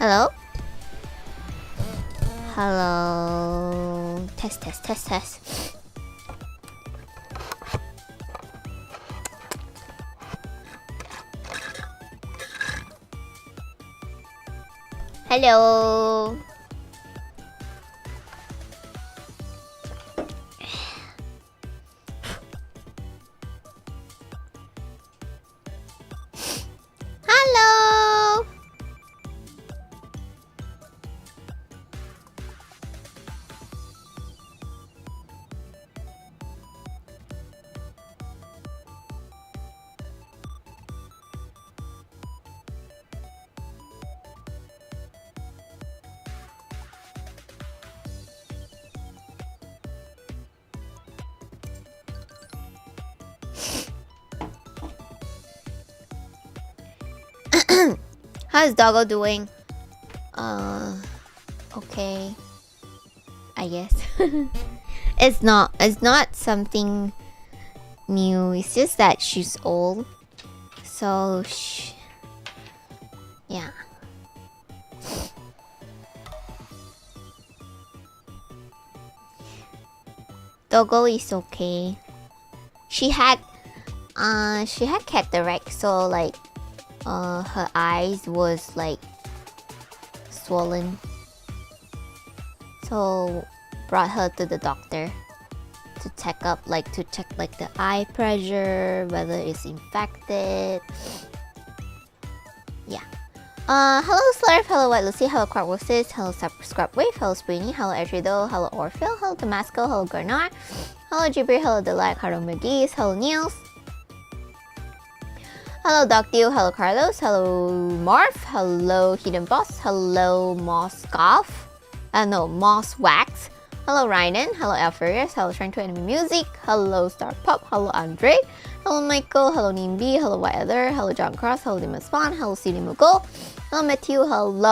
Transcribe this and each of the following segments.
Hello? Hello? Test, test, test, test. Hello? Hello? How's Doggo doing? Okay. I guess. It's not something new. It's just that she's old. So, yeah. Doggo is okay. She had cataract, so like her eyes was like swollen. So brought her to the doctor to check the eye pressure, whether it's infected. Yeah. Hello Slurf, hello White Lucy, hello Quarkworsis, hello Subscribe Wave, hello Springy, hello Edrido, hello Orphil, hello Damasco, hello Garnar, hello Jibri, hello Delight, hello McGee's, hello Niels. Hello Doctio, hello Carlos, hello Marv, hello Hidden Boss, hello Mosscoff, Moss Wax, hello Ryden, hello Alfarius, hello Trying to Enemy Music, hello Star Pop, hello Andre, hello Michael, hello Nimby, hello White Other, hello John Cross, hello Demon Spawn, hello CD Muggle, hello Matthew, hello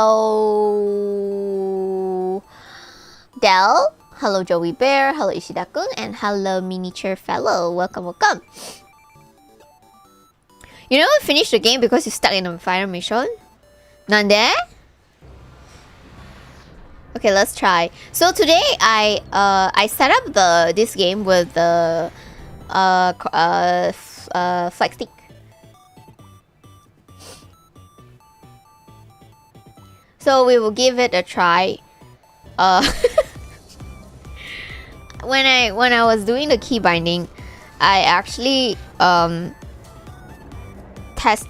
Dell, hello Joey Bear, hello Ishida-kun, and hello Miniature Fellow. Welcome, welcome. You never finished the game because you're stuck in a final mission? Nande? Okay, let's try. So today I set up this game with the flag stick. So we will give it a try. When I was doing the key binding, I actually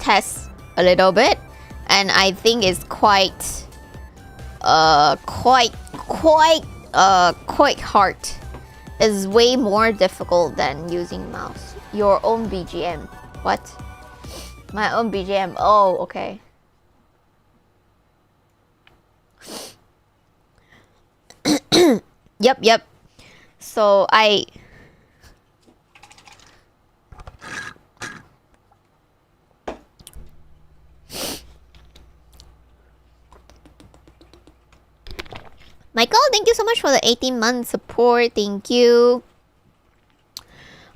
test a little bit, and I think it's quite hard. It's way more difficult than using mouse. Your own BGM. What? My own BGM. Oh, okay. Yep. So Michael, thank you so much for the 18-month support. Thank you.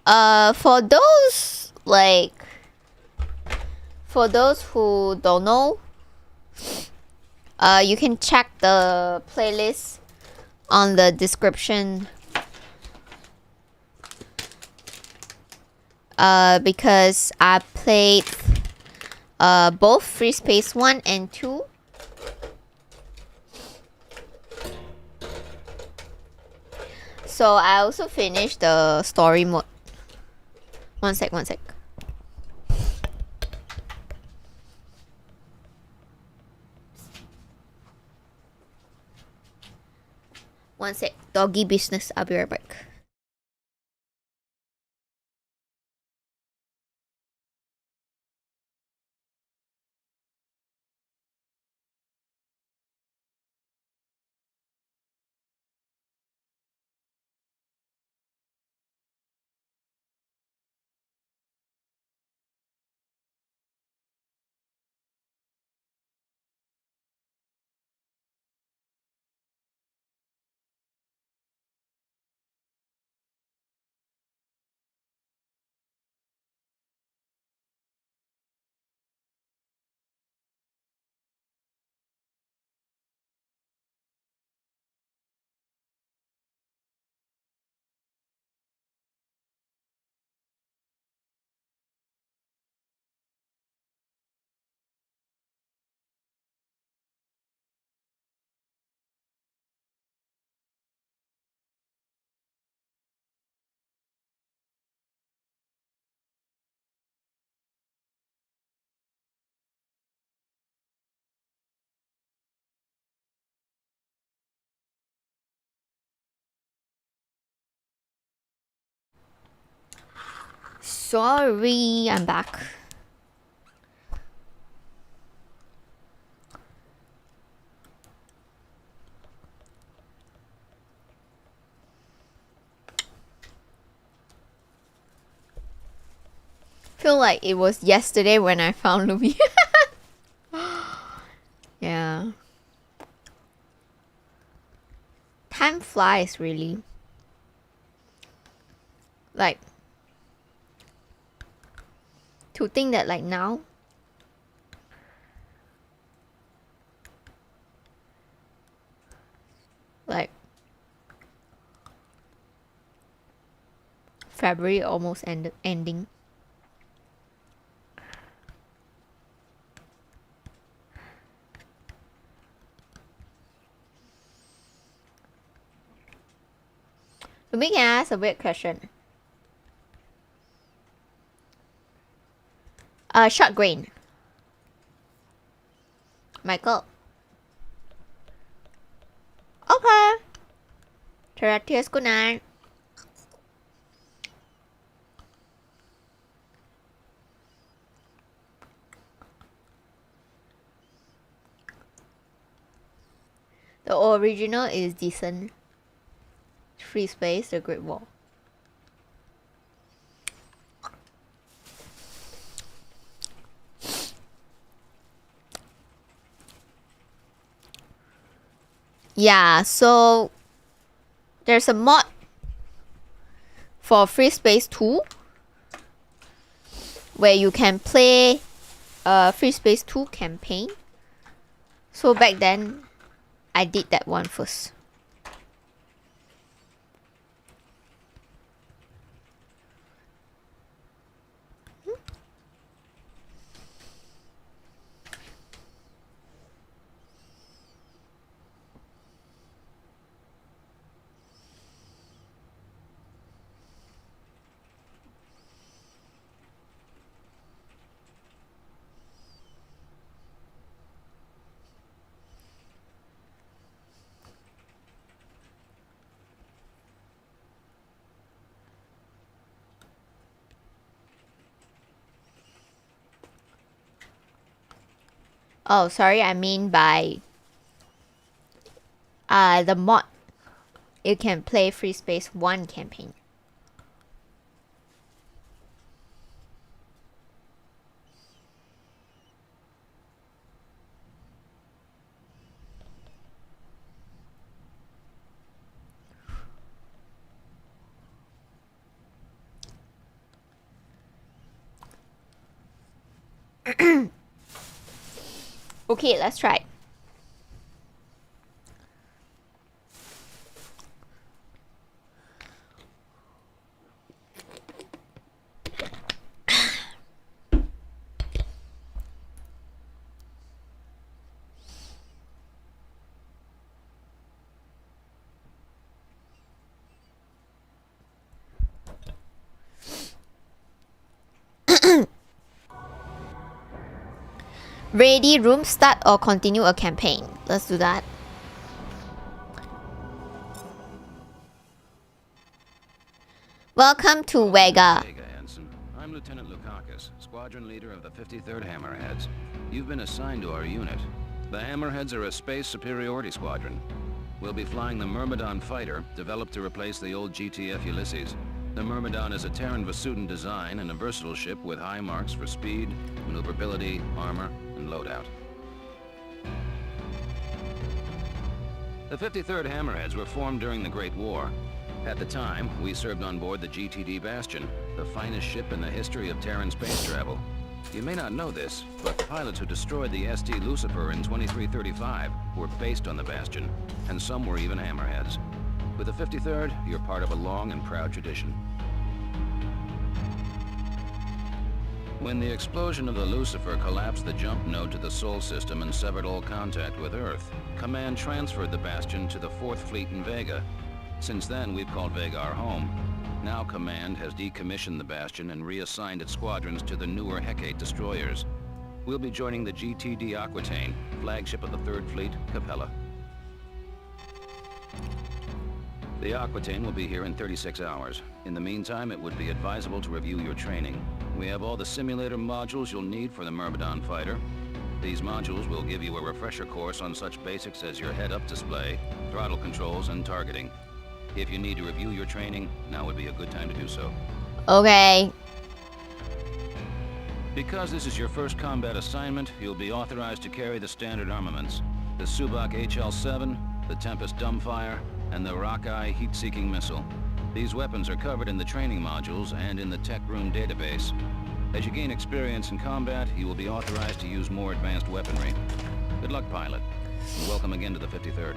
For those who don't know, you can check the playlist on the description. Because I played both Freespace 1 and 2. So I also finished the story mode. One sec. One sec. Doggy business. I'll be right back. Sorry, I'm back. Feel like it was yesterday when I found Lumi. Yeah. Time flies, really. Like, to think that like now, like February almost ending. Let me ask a weird question. Short grain. Michael. Okay. Teratius, good night. The original is decent. Freespace, the Great Wall. Yeah, so there's a mod for Freespace 2 where you can play Freespace 2 campaign. So back then I did that one first. Oh, sorry, I mean by the mod. You can play Freespace 1 campaign. Okay, let's try. Ready, room, start or continue a campaign. Let's do that. Welcome to Vega. I'm Lieutenant Lukakis, squadron leader of the 53rd Hammerheads. You've been assigned to our unit. The Hammerheads are a space superiority squadron. We'll be flying the Myrmidon fighter, developed to replace the old GTF Ulysses. The Myrmidon is a Terran Vasudan design and a versatile ship with high marks for speed, maneuverability, armor, and loadout. The 53rd Hammerheads were formed during the Great War. At the time, we served on board the GTD Bastion, the finest ship in the history of Terran space travel. You may not know this, but the pilots who destroyed the ST Lucifer in 2335 were based on the Bastion, and some were even Hammerheads. With the 53rd, you're part of a long and proud tradition. When the explosion of the Lucifer collapsed the jump node to the Sol system and severed all contact with Earth, Command transferred the Bastion to the 4th Fleet in Vega. Since then, we've called Vega our home. Now Command has decommissioned the Bastion and reassigned its squadrons to the newer Hecate destroyers. We'll be joining the GTD Aquitaine, flagship of the 3rd Fleet, Capella. The Aquitaine will be here in 36 hours. In the meantime, it would be advisable to review your training. We have all the simulator modules you'll need for the Myrmidon fighter. These modules will give you a refresher course on such basics as your head-up display, throttle controls, and targeting. If you need to review your training, now would be a good time to do so. Okay. Because this is your first combat assignment, you'll be authorized to carry the standard armaments. The Subak HL-7, the Tempest Dumbfire, and the Rockeye heat-seeking missile. These weapons are covered in the training modules and in the tech room database. As you gain experience in combat, you will be authorized to use more advanced weaponry. Good luck, pilot, and welcome again to the 53rd.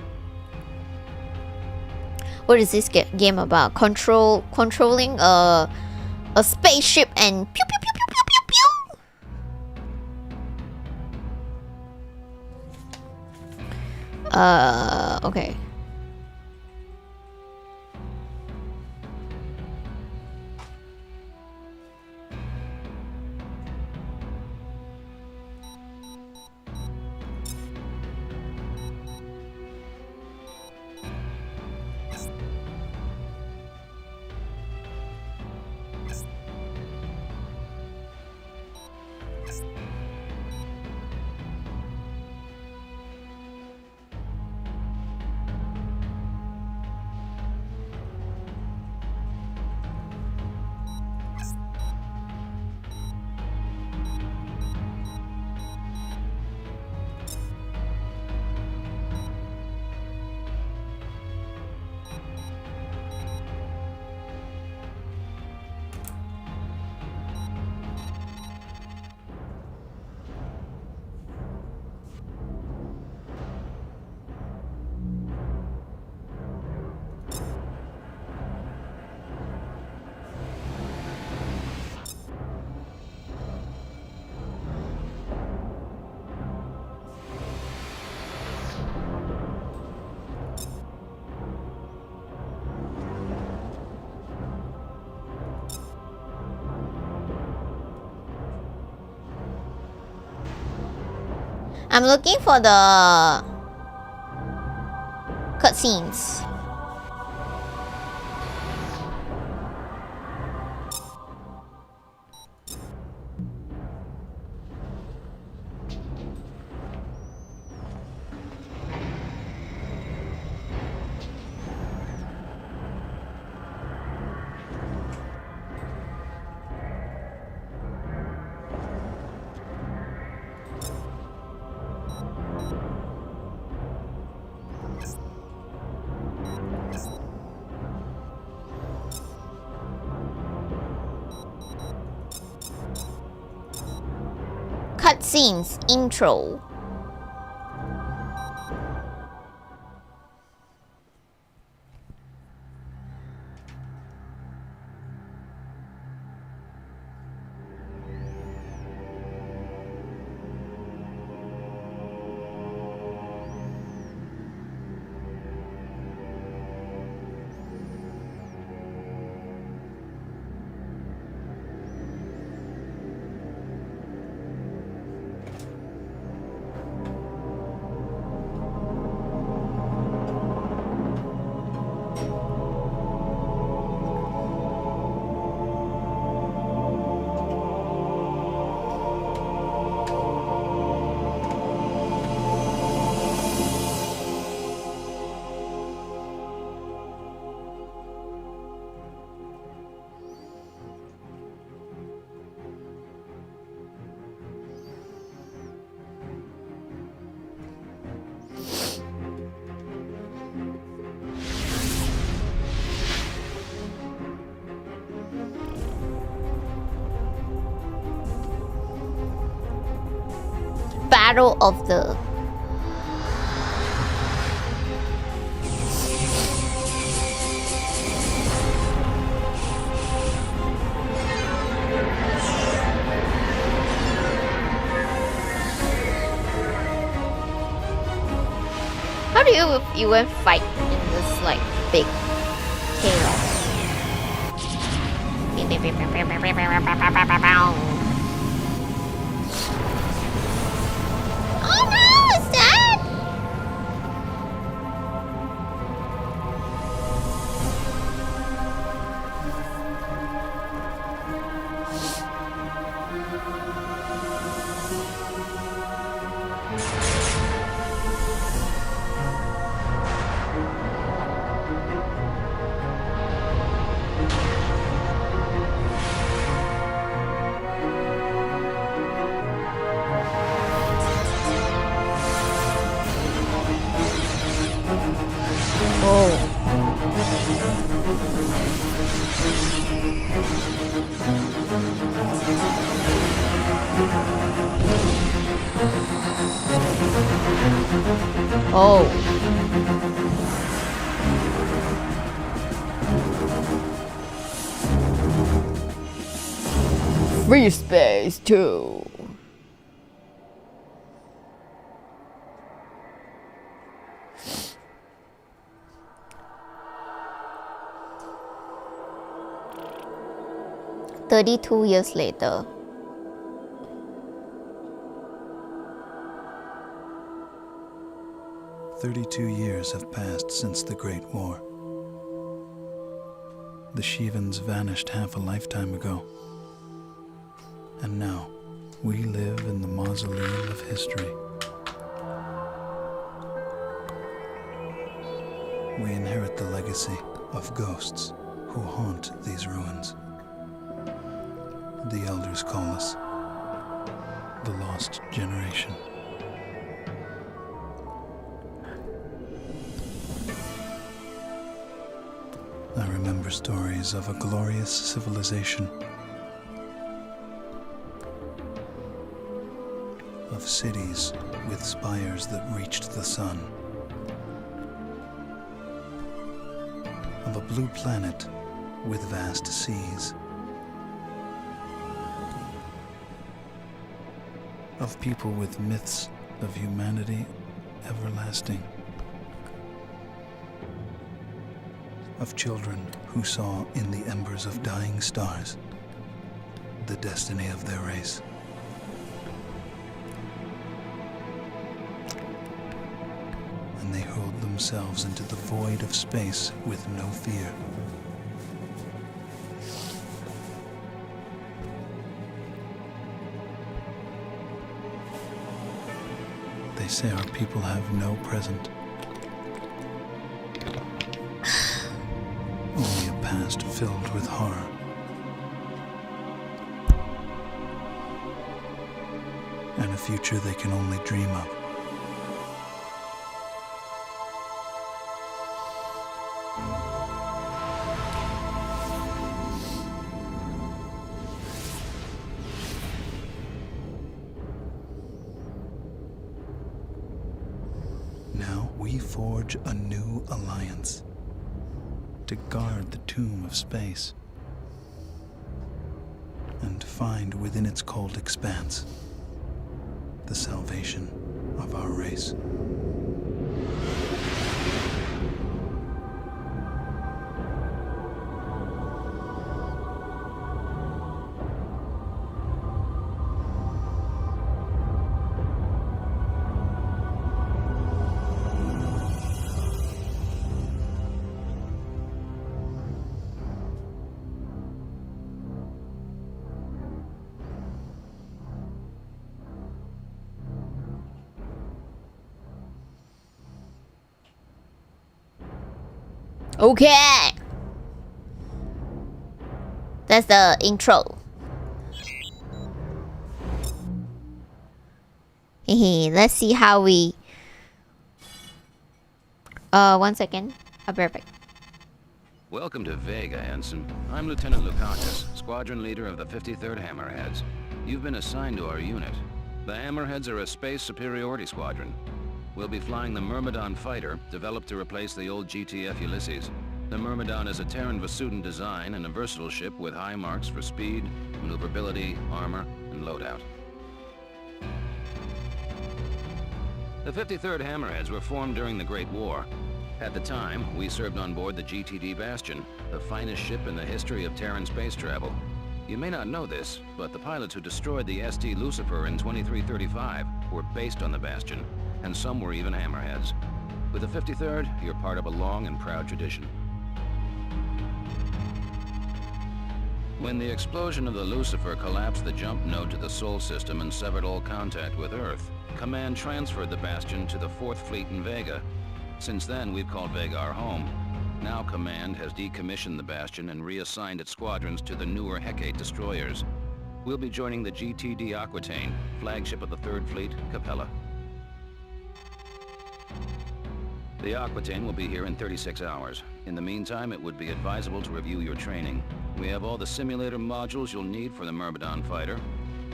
What is this game about? Controlling a spaceship and pew pew pew pew pew pew pew. Okay. I'm looking for the cutscenes. Cutscenes intro. Battle of the How do you even fight in this like big chaos? Oh no, it's dead! Oh. Freespace 2. "32 years later." "32 years have passed since the Great War. The Shivans vanished half a lifetime ago. And now, we live in the mausoleum of history. We inherit the legacy of ghosts who haunt these ruins. The elders call us the Lost Generation. I remember stories of a glorious civilization, of cities with spires that reached the sun, of a blue planet with vast seas, of people with myths of humanity everlasting, of children who saw in the embers of dying stars the destiny of their race. And they hurled themselves into the void of space with no fear. They say our people have no present, only a past filled with horror. And a future they can only dream of. Now we forge a new alliance to guard the tomb of space and find within its cold expanse the salvation of our race. Okay. That's the intro. Let's see how we... 1 second. I'll be right back. Welcome to Vega, Ensign. I'm Lieutenant Lukakis, Squadron Leader of the 53rd Hammerheads. You've been assigned to our unit. The Hammerheads are a space superiority squadron. We'll be flying the Myrmidon fighter, developed to replace the old GTF Ulysses. The Myrmidon is a Terran Vasudin design and a versatile ship with high marks for speed, maneuverability, armor, and loadout. The 53rd Hammerheads were formed during the Great War. At the time, we served on board the GTD Bastion, the finest ship in the history of Terran space travel. You may not know this, but the pilots who destroyed the ST Lucifer in 2335 were based on the Bastion, and some were even Hammerheads. With the 53rd, you're part of a long and proud tradition. When the explosion of the Lucifer collapsed the jump node to the Sol system and severed all contact with Earth, Command transferred the Bastion to the 4th Fleet in Vega. Since then, we've called Vega our home. Now Command has decommissioned the Bastion and reassigned its squadrons to the newer Hecate destroyers. We'll be joining the GTD Aquitaine, flagship of the 3rd Fleet, Capella. The Aquitaine will be here in 36 hours. In the meantime, it would be advisable to review your training. We have all the simulator modules you'll need for the Myrmidon fighter.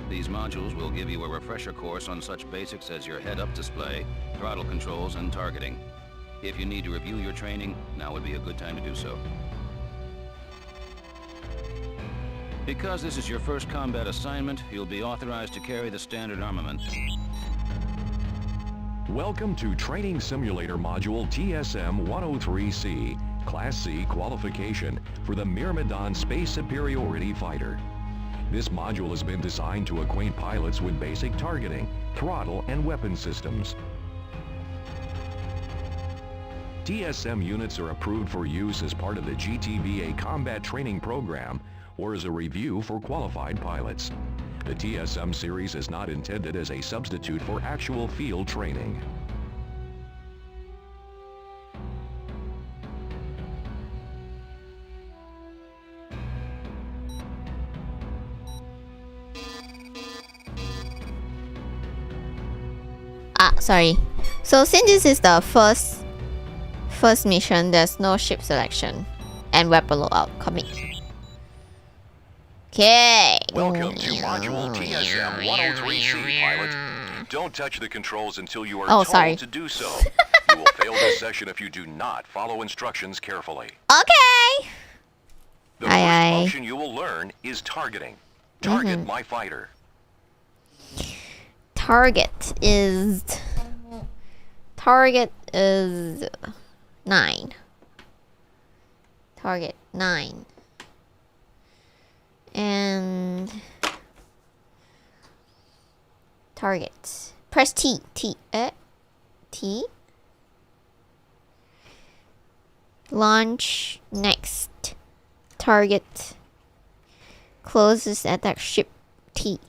These modules will give you a refresher course on such basics as your head-up display, throttle controls, and targeting. If you need to review your training, now would be a good time to do so. Because this is your first combat assignment, you'll be authorized to carry the standard armament. Welcome to Training Simulator Module TSM-103C, Class C qualification for the Myrmidon Space Superiority Fighter. This module has been designed to acquaint pilots with basic targeting, throttle, and weapon systems. TSM units are approved for use as part of the GTVA combat training program or as a review for qualified pilots. The TSM series is not intended as a substitute for actual field training. Sorry. So since this is the first mission, there's no ship selection and weapon loadout coming. Okay. Welcome to Module TSM-103C, pilot. Don't touch the controls until you are told to do so. You will fail this session if you do not follow instructions carefully. Okay. The first function you will learn is targeting. Target my fighter. Target is 9. Target 9. And target. Press T. T. Launch next. Target. Closest attack ship T.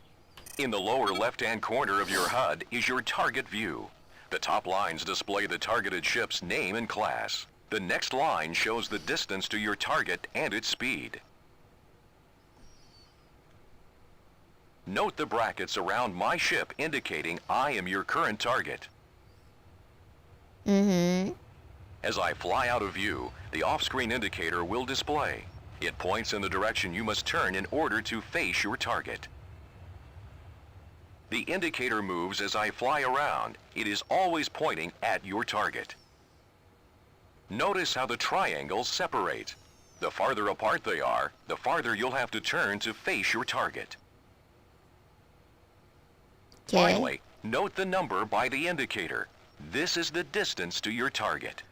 In the lower left-hand corner of your HUD is your target view. The top lines display the targeted ship's name and class. The next line shows the distance to your target and its speed. Note the brackets around my ship indicating I am your current target. As I fly out of view, the off-screen indicator will display. It points in the direction you must turn in order to face your target. The indicator moves as I fly around. It is always pointing at your target. Notice how the triangles separate. The farther apart they are, the farther you'll have to turn to face your target. Finally, note the number by the indicator. This is the distance to your target.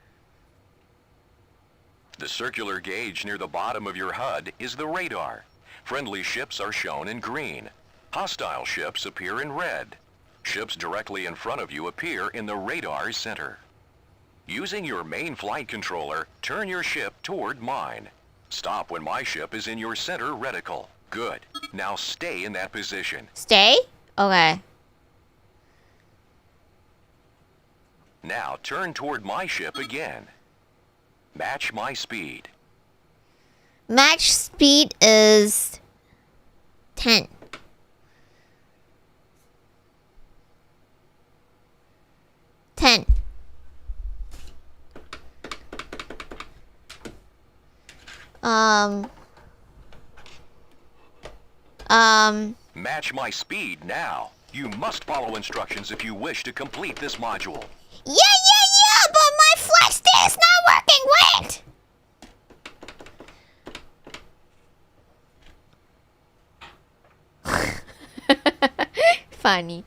The circular gauge near the bottom of your HUD is the radar. Friendly ships are shown in green. Hostile ships appear in red. Ships directly in front of you appear in the radar center. Using your main flight controller, turn your ship toward mine. Stop when my ship is in your center reticle. Good. Now stay in that position. Stay? Okay. Now turn toward my ship again. Match my speed. Match speed is 10. Match my speed now. You must follow instructions if you wish to complete this module. Yeah, but my flight stick is not working. Wait. Funny.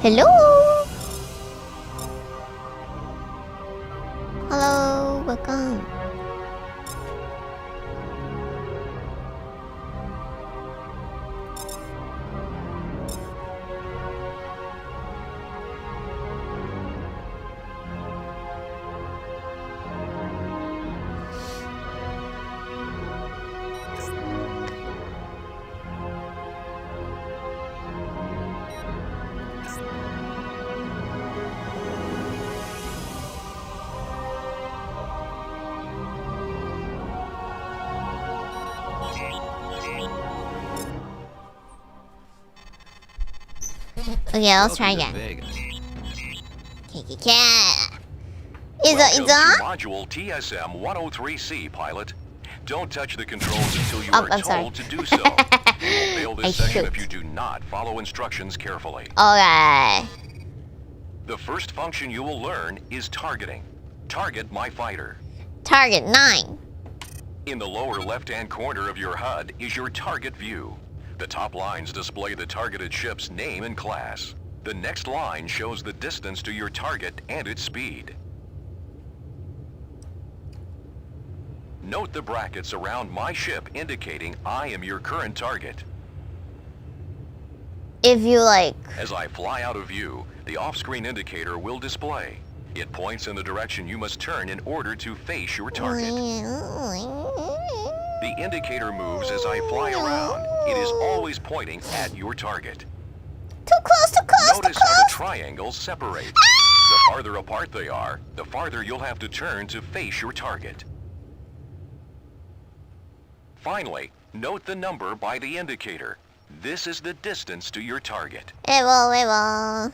Hello. Hello, welcome. Okay, let's try Welcome to again. Vegas. Welcome to Is Module TSM-103C, pilot. Don't touch the controls until you are I'm sorry. told to do so. You will fail I this section should. if you do not follow instructions carefully. Okay. The first function you will learn is targeting. Target my fighter. Target 9. In the lower left-hand corner of your HUD is your target view. The top lines display the targeted ship's name and class. The next line shows the distance to your target and its speed. Note the brackets around my ship indicating I am your current target. If you like. As I fly out of view, the off-screen indicator will display. It points in the direction you must turn in order to face your target. The indicator moves as I fly around. It is always pointing at your target. Too close, too close, Notice too how close. the triangles separate. The farther apart they are, the farther you'll have to turn to face your target. Finally, note the number by the indicator. This is the distance to your target. Evo.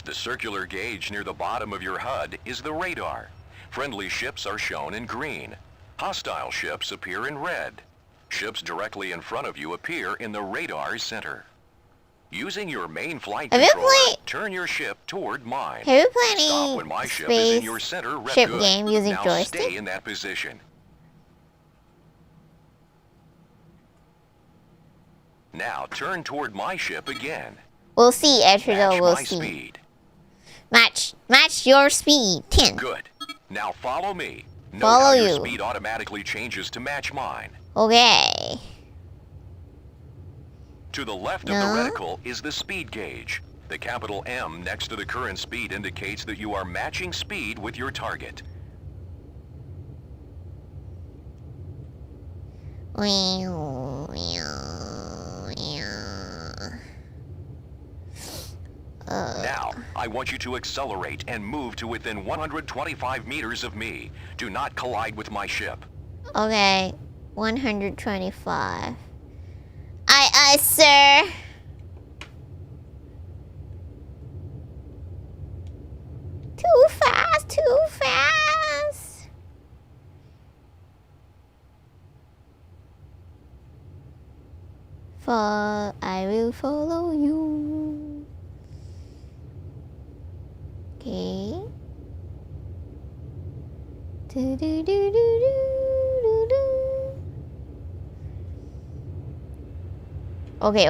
The circular gauge near the bottom of your HUD is the radar. Friendly ships are shown in green. Hostile ships appear in red. Ships directly in front of you appear in the radar center. Using your main flight Have you controller, played- turn your ship toward mine. Have you played Stop when my ship is in your center. ship Good. game using now joystick? stay in that position. Now turn toward my ship again. We'll see, actually, Match we'll my see. speed. Match your speed. 10. Good. Now follow me. Note Follow how your you. speed automatically changes to match mine. Okay. To the left of the reticle is the speed gauge. The capital M next to the current speed indicates that you are matching speed with your target. Now, I want you to accelerate and move to within 125 meters of me. Do not collide with my ship. Okay. 125. Aye, sir. Too fast, too fast. For I will follow you. Okay. Do do do do do do. Okay.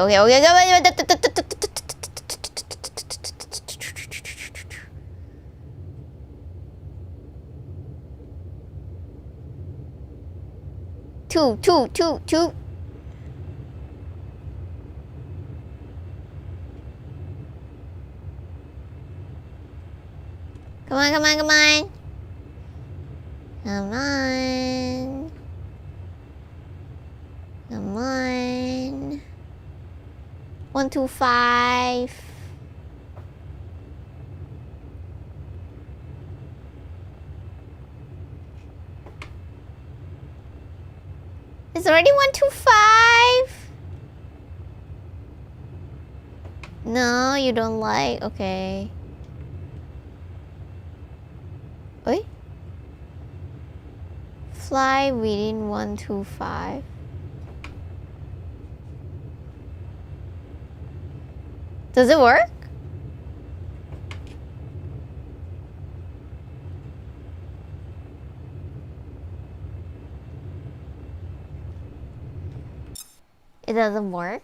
Two. Come on. Come on. 125. It's already 125. No, you don't like. Okay. Wait. Fly within 125. Does it work? It doesn't work.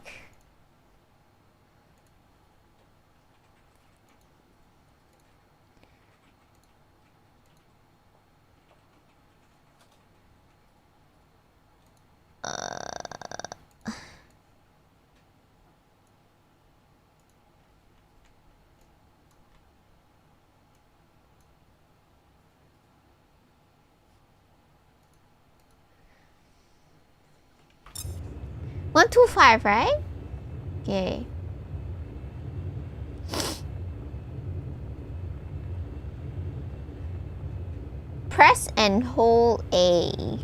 125, right? Okay. Press and hold A.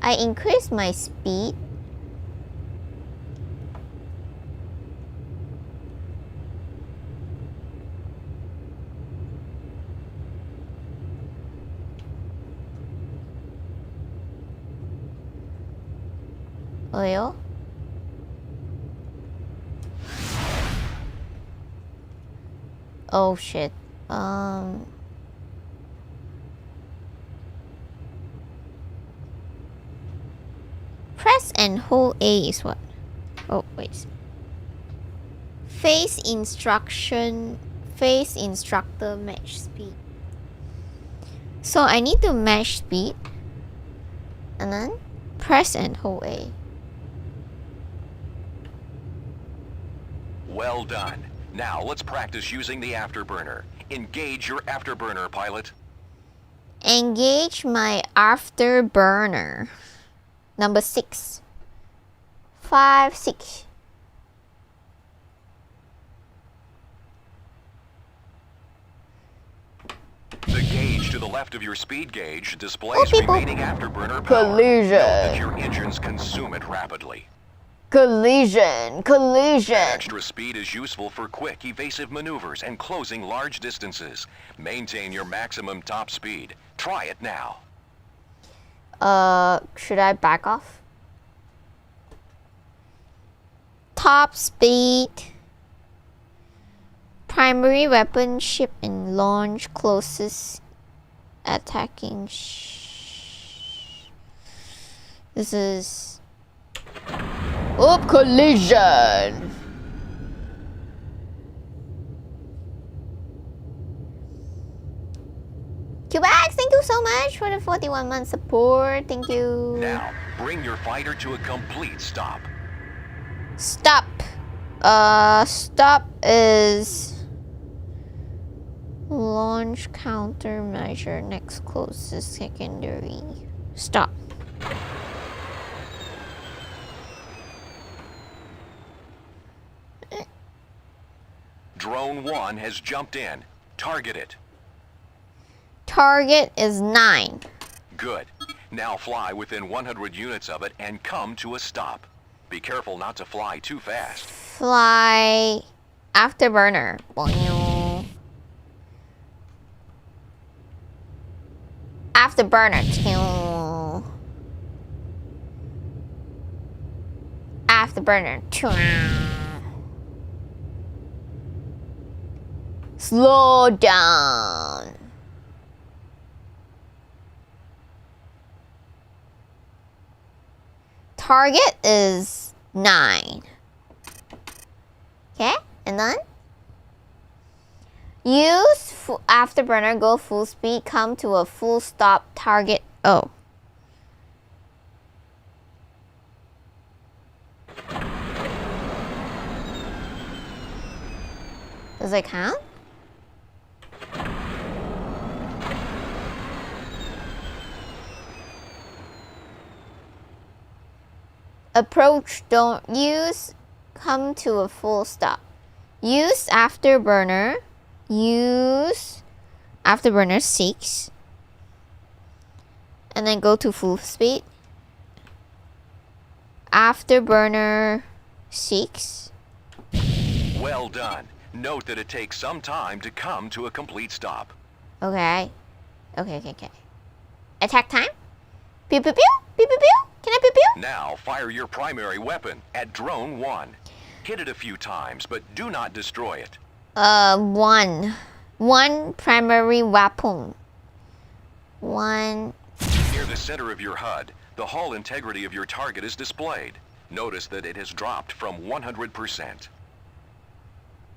I increase my speed. Oil. Oh shit. Press and hold A is what? Oh wait. Face instruction. Face instructor match speed. So I need to match speed. And then press and hold A. Well done. Now let's practice using the afterburner. Engage your afterburner, pilot. Engage my afterburner. Number 6. 5, 6. The gauge to the left of your speed gauge displays people. remaining afterburner power. Collision. Note that your engines consume it rapidly. Collision. Collision. Extra speed is useful for quick, evasive maneuvers and closing large distances. Maintain your maximum top speed. Try it now. Should I back off? Top speed. Primary weapon ship and launch closest attacking. This is. Collision. Cubax, thank you so much for the 41-month support. Thank you. Now, bring your fighter to a complete stop. Stop. Stop is launch countermeasure next closest secondary. Stop. Drone 1 has jumped in. Target it. Target is 9. Good. Now fly within 100 units of it and come to a stop. Be careful not to fly too fast. Fly afterburner. Boing. Afterburner. Afterburner. Slow down. Target is 9. Okay, and then use afterburner, go full speed, come to a full stop, target. Oh. Does it count? Approach, don't use, come to a full stop. Use afterburner. Use afterburner 6. And then go to full speed. Afterburner 6. Well done. Note that it takes some time to come to a complete stop. Okay. Okay. Attack time? Pew pew pew? Pew pew pew? Can I pew pew? Now fire your primary weapon at Drone 1. Hit it a few times, but do not destroy it. One primary weapon. One. Near the center of your HUD, the hull integrity of your target is displayed. Notice that it has dropped from 100%.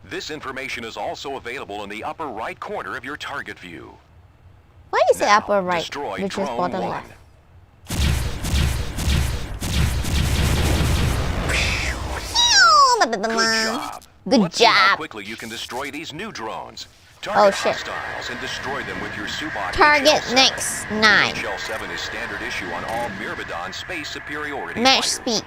This information is also available in the upper right corner of your target view. Why is it Now, upper right? destroy Which is Drone bottom 1. left. Good job. Good Let's see how job. quickly you can destroy these new drones. Target shit. hostiles and destroy them with your Subak Target HL7. next 9. HL7 is standard issue on all Myrmidon space superiority Match fighters. speed.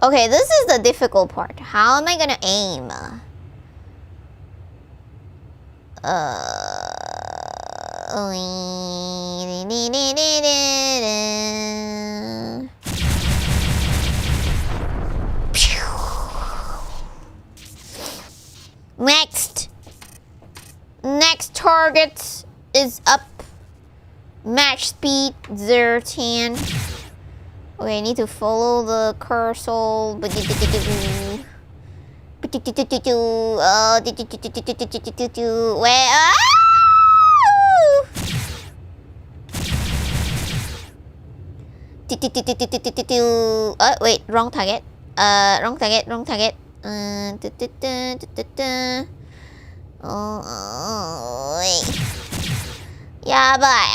Okay, this is the difficult part. How am I gonna aim? Next target is up. Match speed 0-10. Okay, I need to follow the cursor. Where? Wait, wrong target. Wrong target. Wait. Yeah, but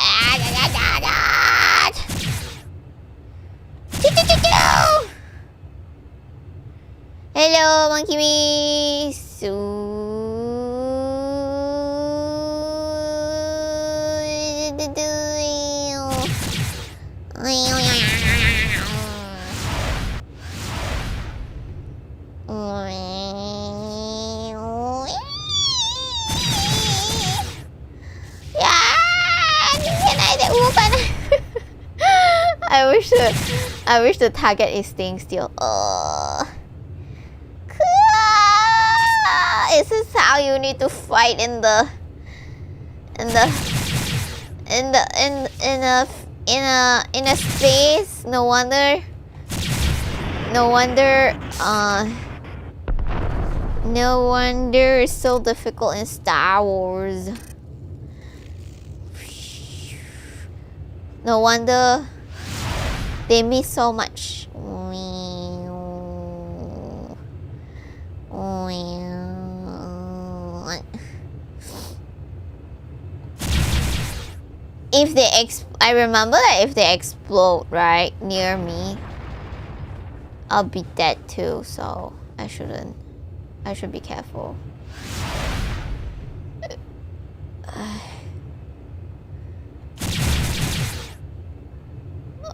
hello, monkey me. I wish the target is staying still. Is this how you need to fight in a space? No wonder it's so difficult in Star Wars. No wonder they miss so much. I remember that if they explode right near me, I'll be dead too. So I should be careful.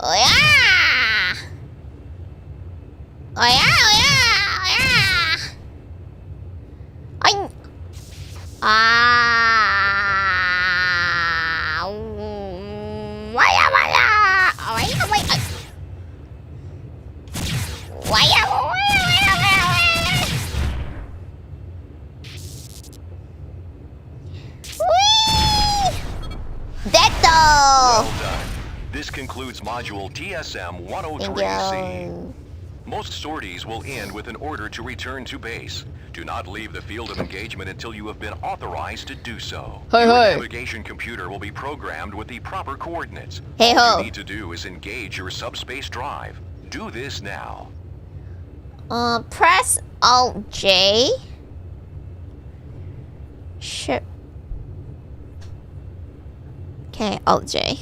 Oh yeah! Oh yeah! Oh yeah! Oh yeah! Well done. This concludes module TSM-103C. Most sorties will end with an order to return to base. Do not leave the field of engagement until you have been authorized to do so. Hey, Your hey. navigation computer will be programmed with the proper coordinates. Hey, All ho. you need to do is engage your subspace drive. Do this now. Press Alt J. Sure. Okay, Alt J.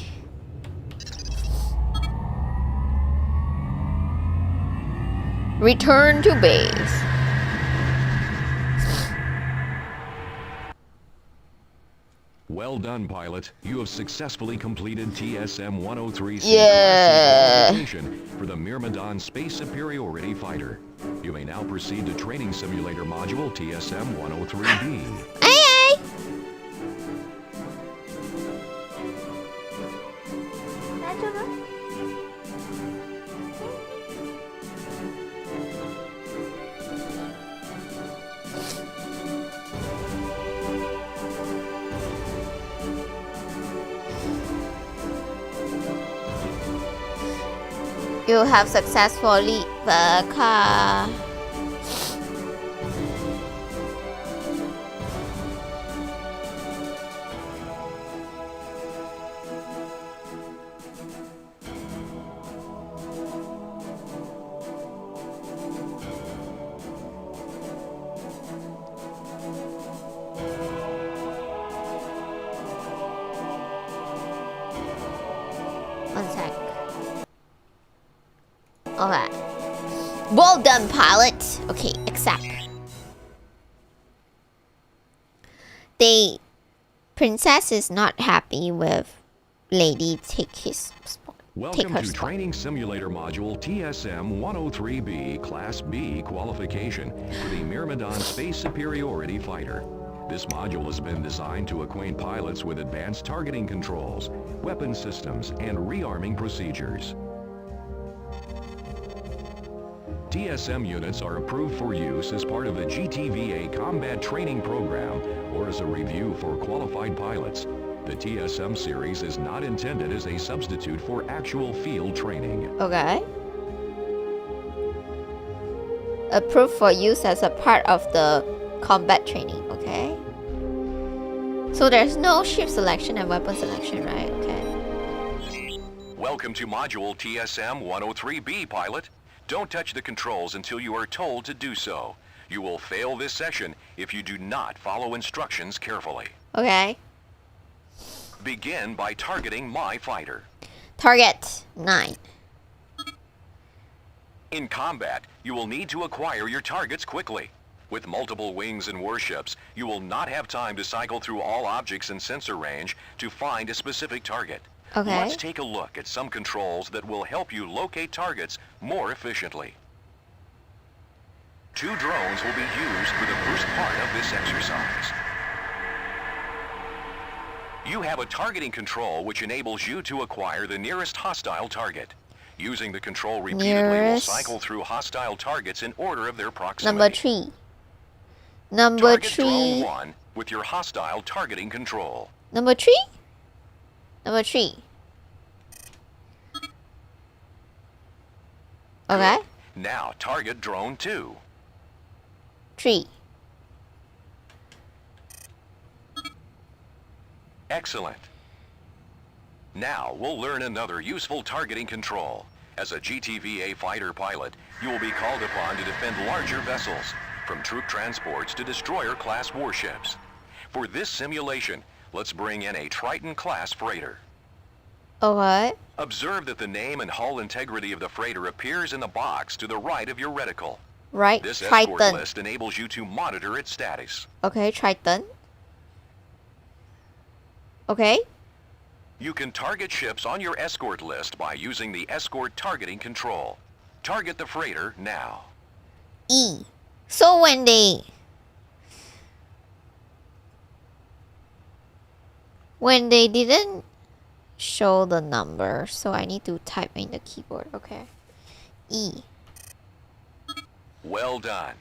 Return to base. Well done, pilot. You have successfully completed TSM-103C Yeah. qualification for the Myrmidon Space Superiority Fighter. You may now proceed to Training Simulator Module TSM-103B. Aye, aye. You have successfully one sec. Okay. Well done, pilot. Okay, accept. Princess is not happy with lady take his spot. Welcome to Training Simulator Module TSM-103B Class B qualification for the Myrmidon Space Superiority Fighter. This module has been designed to acquaint pilots with advanced targeting controls, weapon systems, and rearming procedures. TSM units are approved for use as part of the GTVA Combat Training Program or as a review for qualified pilots. The TSM series is not intended as a substitute for actual field training. Okay. Approved for use as a part of the combat training, okay? So there's no ship selection and weapon selection, right? Okay. Welcome to Module TSM-103B, pilot. Don't touch the controls until you are told to do so. You will fail this session if you do not follow instructions carefully. Okay. Begin by targeting my fighter. Target 9. In combat, you will need to acquire your targets quickly. With multiple wings and warships, you will not have time to cycle through all objects in sensor range to find a specific target. Okay. Let's take a look at some controls that will help you locate targets more efficiently. 2 drones will be used for the first part of this exercise. You have a targeting control which enables you to acquire the nearest hostile target. Using the control repeatedly will cycle through hostile targets in order of their proximity. Number 3. Number Target 3. drone 1 with your hostile targeting control. Number 3? Number 3. Okay. Now target drone 2. 3. Excellent. Now we'll learn another useful targeting control. As a GTVA fighter pilot, you will be called upon to defend larger vessels, from troop transports to destroyer-class warships. For this simulation, let's bring in a Triton-class freighter. Okay. Observe that the name and hull integrity of the freighter appears in the box to the right of your reticle. Right. This escort Triton. list enables you to monitor its status. Okay, Triton. Okay. You can target ships on your escort list by using the escort targeting control. Target the freighter now. E. So when they didn't show the number, so I need to type in the keyboard. Okay. E. Well done.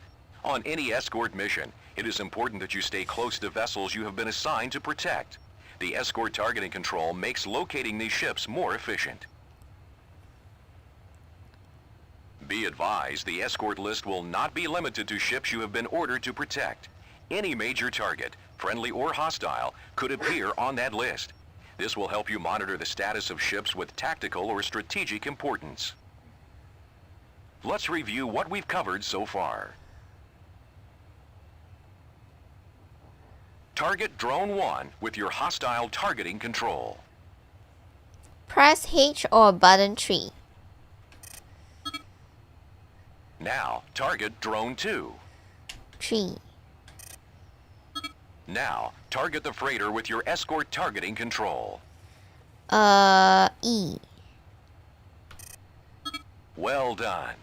On any escort mission, it is important that you stay close to vessels you have been assigned to protect. The escort targeting control makes locating these ships more efficient. Be advised, the escort list will not be limited to ships you have been ordered to protect. Any major target, friendly or hostile, could appear on that list. This will help you monitor the status of ships with tactical or strategic importance. Let's review what we've covered so far. Target drone 1 with your hostile targeting control. Press H or button 3. Now, target drone 2. 3. Now, target the freighter with your escort targeting control. E. Well done.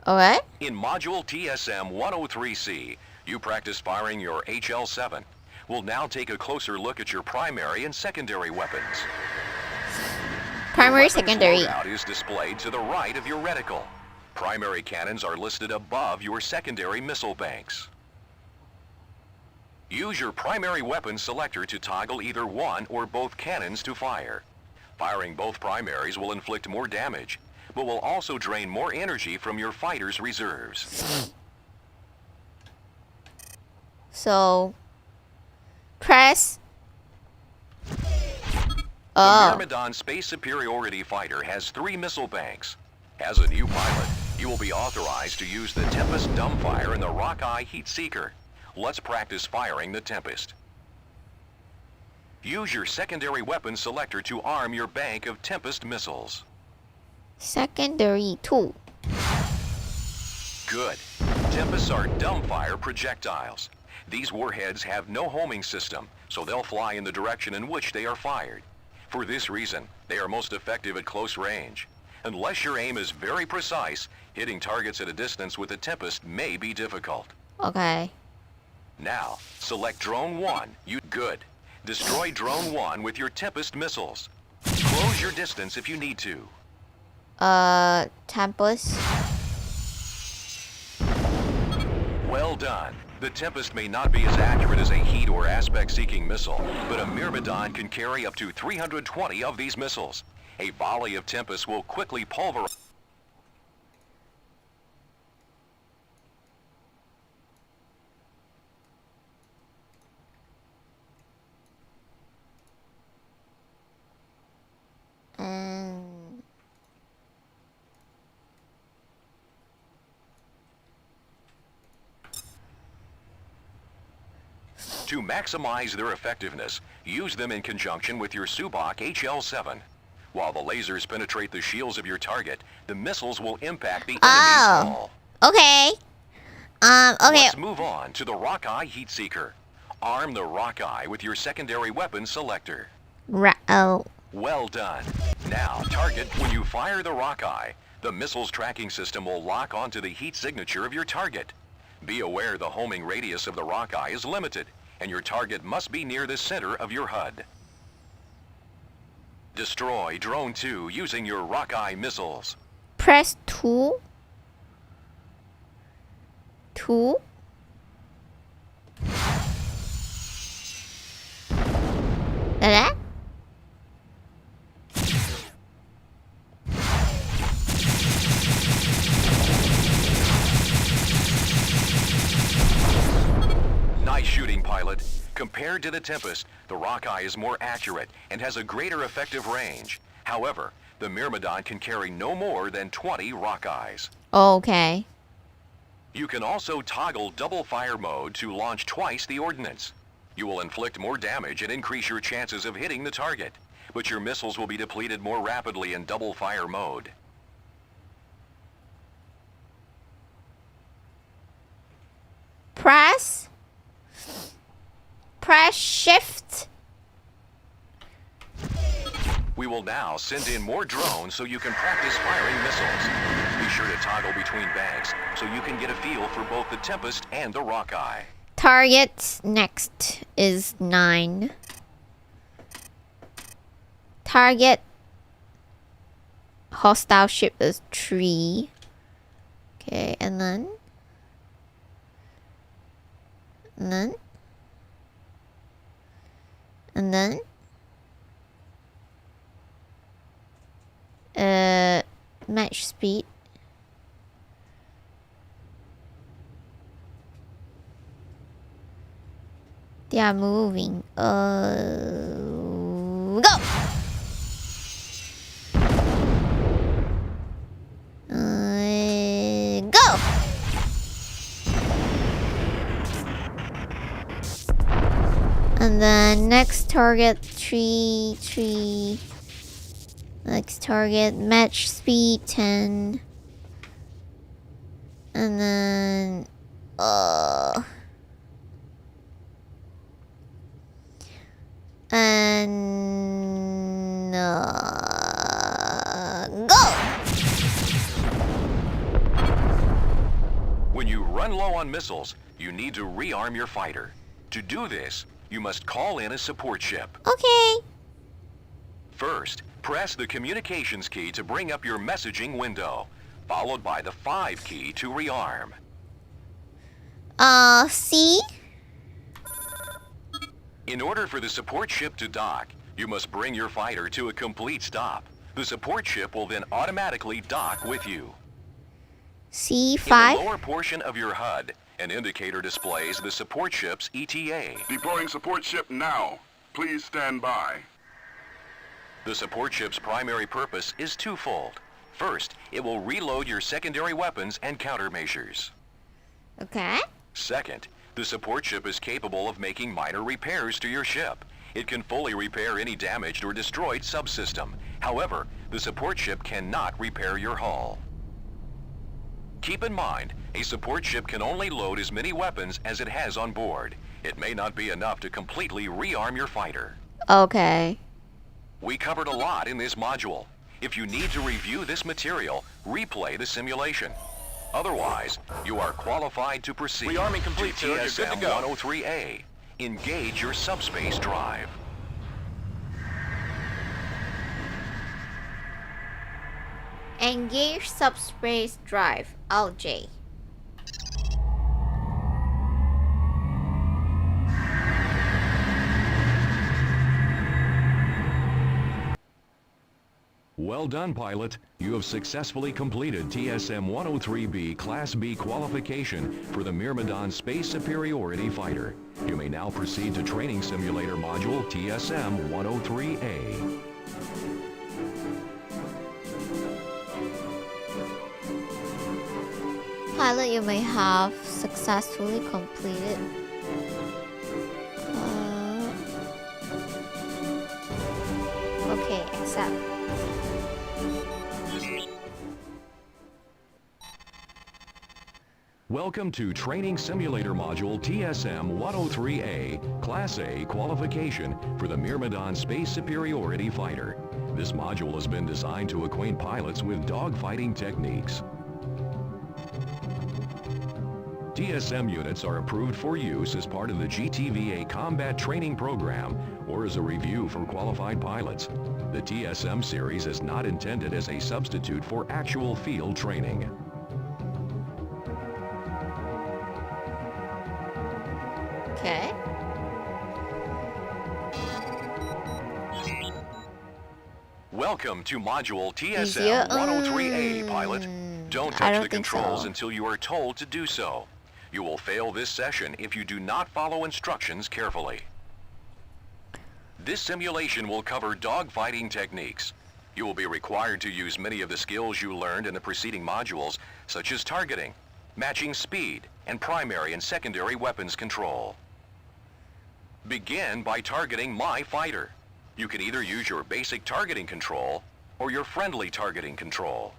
Okay. In Module TSM-103C, you practice firing your HL-7. We'll now take a closer look at your primary and secondary weapons. Primary, Your weapons secondary. loadout is displayed to the right of your reticle. Primary cannons are listed above your secondary missile banks. Use your primary weapon selector to toggle either one or both cannons to fire. Firing both primaries will inflict more damage, but will also drain more energy from your fighter's reserves. So, press. The Oh. Myrmidon Space Superiority Fighter has 3 missile banks. As a new pilot, you will be authorized to use the Tempest Dumbfire and the Rockeye Heat Seeker. Let's practice firing the Tempest. Use your secondary weapon selector to arm your bank of Tempest missiles. Secondary tool. Good. Tempests are dumbfire projectiles. These warheads have no homing system, so they'll fly in the direction in which they are fired. For this reason, they are most effective at close range. Unless your aim is very precise, hitting targets at a distance with a Tempest may be difficult. Okay. Now, select Drone 1. Good. Destroy Drone 1 with your Tempest missiles. Close your distance if you need to. Tempest. Well done. The Tempest may not be as accurate as a heat or aspect-seeking missile, but a Myrmidon can carry up to 320 of these missiles. A volley of Tempest will quickly pulverize. To maximize their effectiveness, use them in conjunction with your Subak HL-7. While the lasers penetrate the shields of your target, the missiles will impact the enemy's hull. Okay. Okay. Let's move on to the Rockeye Heatseeker. Arm the Rockeye with your secondary weapon selector. Well done. Now, target, when you fire the Rockeye, the missile's tracking system will lock onto the heat signature of your target. Be aware the homing radius of the Rockeye is limited, and your target must be near the center of your HUD. Destroy Drone 2 using your Rockeye missiles. Press 2. 2. That? Nice shooting, pilot. Compared to the Tempest, the Rockeye is more accurate and has a greater effective range. However, the Myrmidon can carry no more than 20 Rockeyes. Okay. You can also toggle double fire mode to launch twice the ordnance. You will inflict more damage and increase your chances of hitting the target, but your missiles will be depleted more rapidly in double fire mode. Press shift. We will now send in more drones so you can practice firing missiles. Be sure to toggle between banks so you can get a feel for both the Tempest and the Rockeye. Target next is 9. Target hostile ship is 3. Okay, and then match speed. They are moving. Go! Go! And then next target 3. Next target match speed 10. And then go! When you run low on missiles, you need to rearm your fighter. To do this, you must call in a support ship. Okay. First, press the communications key to bring up your messaging window, followed by the 5 key to rearm. C? In order for the support ship to dock, you must bring your fighter to a complete stop. The support ship will then automatically dock with you. C5? In the lower portion of your HUD, an indicator displays the support ship's ETA. Deploying support ship now. Please stand by. The support ship's primary purpose is twofold. First, it will reload your secondary weapons and countermeasures. Okay. Second, the support ship is capable of making minor repairs to your ship. It can fully repair any damaged or destroyed subsystem. However, the support ship cannot repair your hull. Keep in mind, a support ship can only load as many weapons as it has on board. It may not be enough to completely rearm your fighter. Okay. We covered a lot in this module. If you need to review this material, replay the simulation. Otherwise, you are qualified to proceed Rearming complete, to sir. You're good to TSM go. 103A. Engage your subspace drive. Engage subspace drive. LJ. Well done, pilot. You have successfully completed TSM 103B Class B qualification for the Myrmidon Space Superiority Fighter. You may now proceed to Training Simulator Module TSM 103A. Pilot, you may have successfully completed. Okay, accept. Welcome to Training Simulator Module TSM 103A Class A qualification for the Myrmidon Space Superiority Fighter. This module has been designed to acquaint pilots with dogfighting techniques. TSM units are approved for use as part of the GTVA Combat Training Program or as a review for qualified pilots. The TSM series is not intended as a substitute for actual field training. Okay. Welcome to Module Easier? TSM 103A, pilot. Don't I touch don't the think controls so. until you are told to do so. You will fail this session if you do not follow instructions carefully. This simulation will cover dogfighting techniques. You will be required to use many of the skills you learned in the preceding modules, such as targeting, matching speed, and primary and secondary weapons control. Begin by targeting my fighter. You can either use your basic targeting control or your friendly targeting control.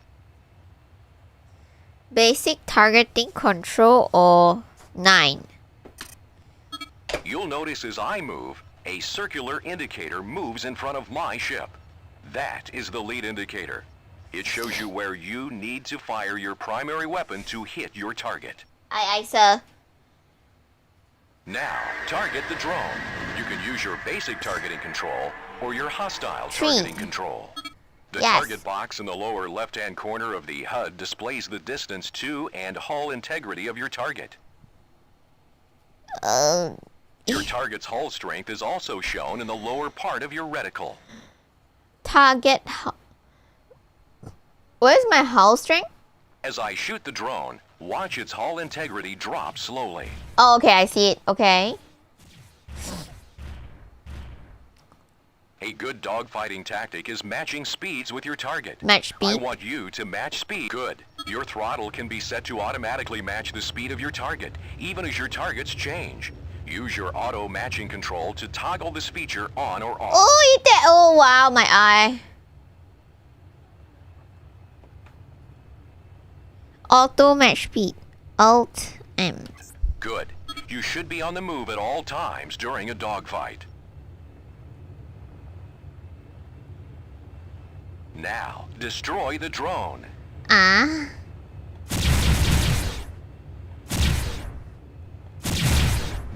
Basic targeting control or 9. You'll notice as I move, a circular indicator moves in front of my ship. That is the lead indicator. It shows you where you need to fire your primary weapon to hit your target. Aye, sir. Now, target the drone. You can use your basic targeting control or your hostile Tree. targeting control. The Yes. target box in the lower left-hand corner of the HUD displays the distance to and hull integrity of your target. Your target's hull strength is also shown in the lower part of your reticle. Target. Where's my hull strength? As I shoot the drone, watch its hull integrity drop slowly. Oh, okay, I see it. Okay. A good dogfighting tactic is matching speeds with your target. Match I speed. want you to match speed. Good. Your throttle can be set to automatically match the speed of your target, even as your targets change. Use your auto matching control to toggle this feature on or off. Oh, it did. Oh, wow, my eye. Auto match speed. Alt M. Good. You should be on the move at all times during a dogfight. Now, destroy the drone. Ah.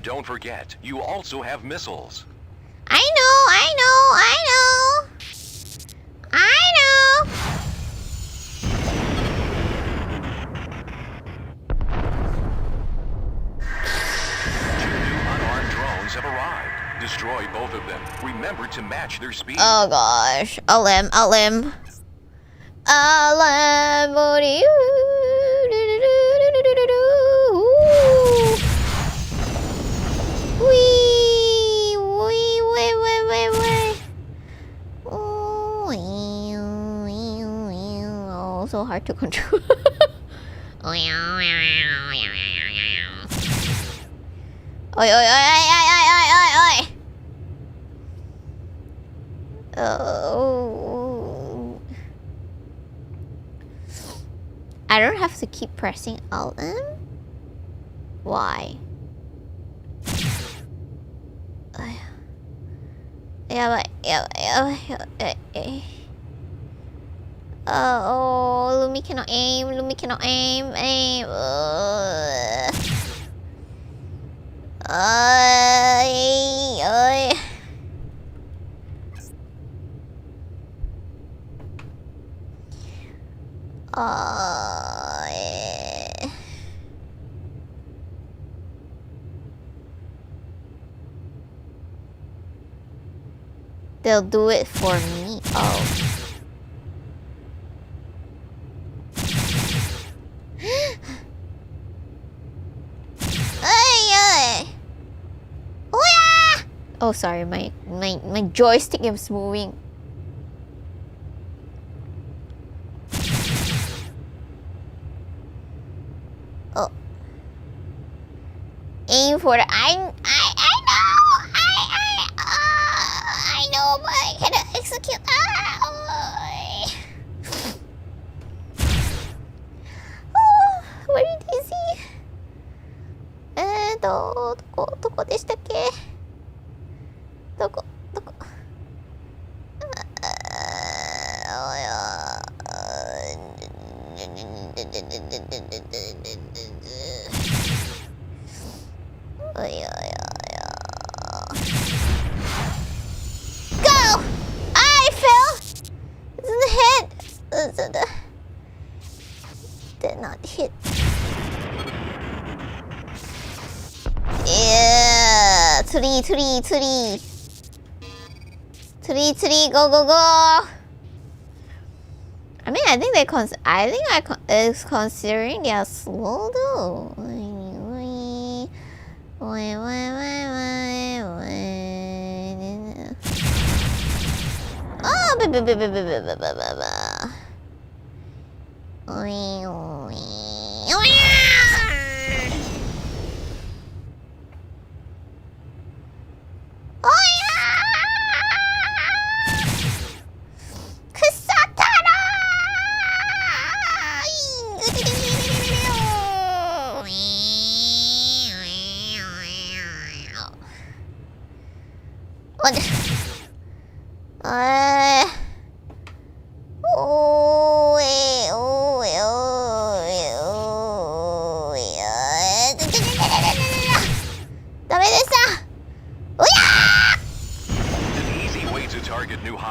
Don't forget, you also have missiles. I know. Two new unarmed drones have arrived. Destroy both of them. Remember to match their speed. Oh gosh. LM. What do you? Wee. Oh, so hard to control. Oi. I don't have to keep pressing Alt M? Why? Oh, Lumi cannot aim. Lumi cannot aim. Aim. They'll do it for me. Oh. Oh, sorry, my joystick is moving. Oh. Aim for the I know but I cannot execute. Oh, very dizzy. どこでしたっけ？どこGo! I fell! It's in the head! Did not hit. Yeah! Tree, go, go, go! I mean, I think is considering they are slow though. Oh,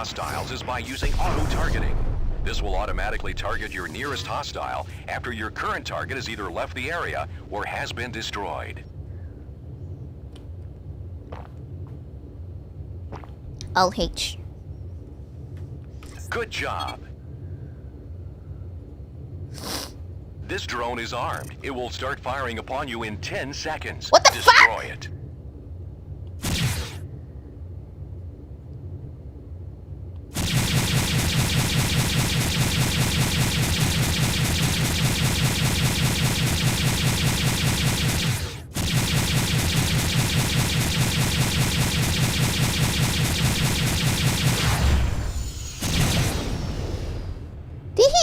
hostiles is by using auto-targeting. This will automatically target your nearest hostile after your current target has either left the area or has been destroyed. LH. Good job. This drone is armed. It will start firing upon you in 10 seconds. What the fuck? Destroy it.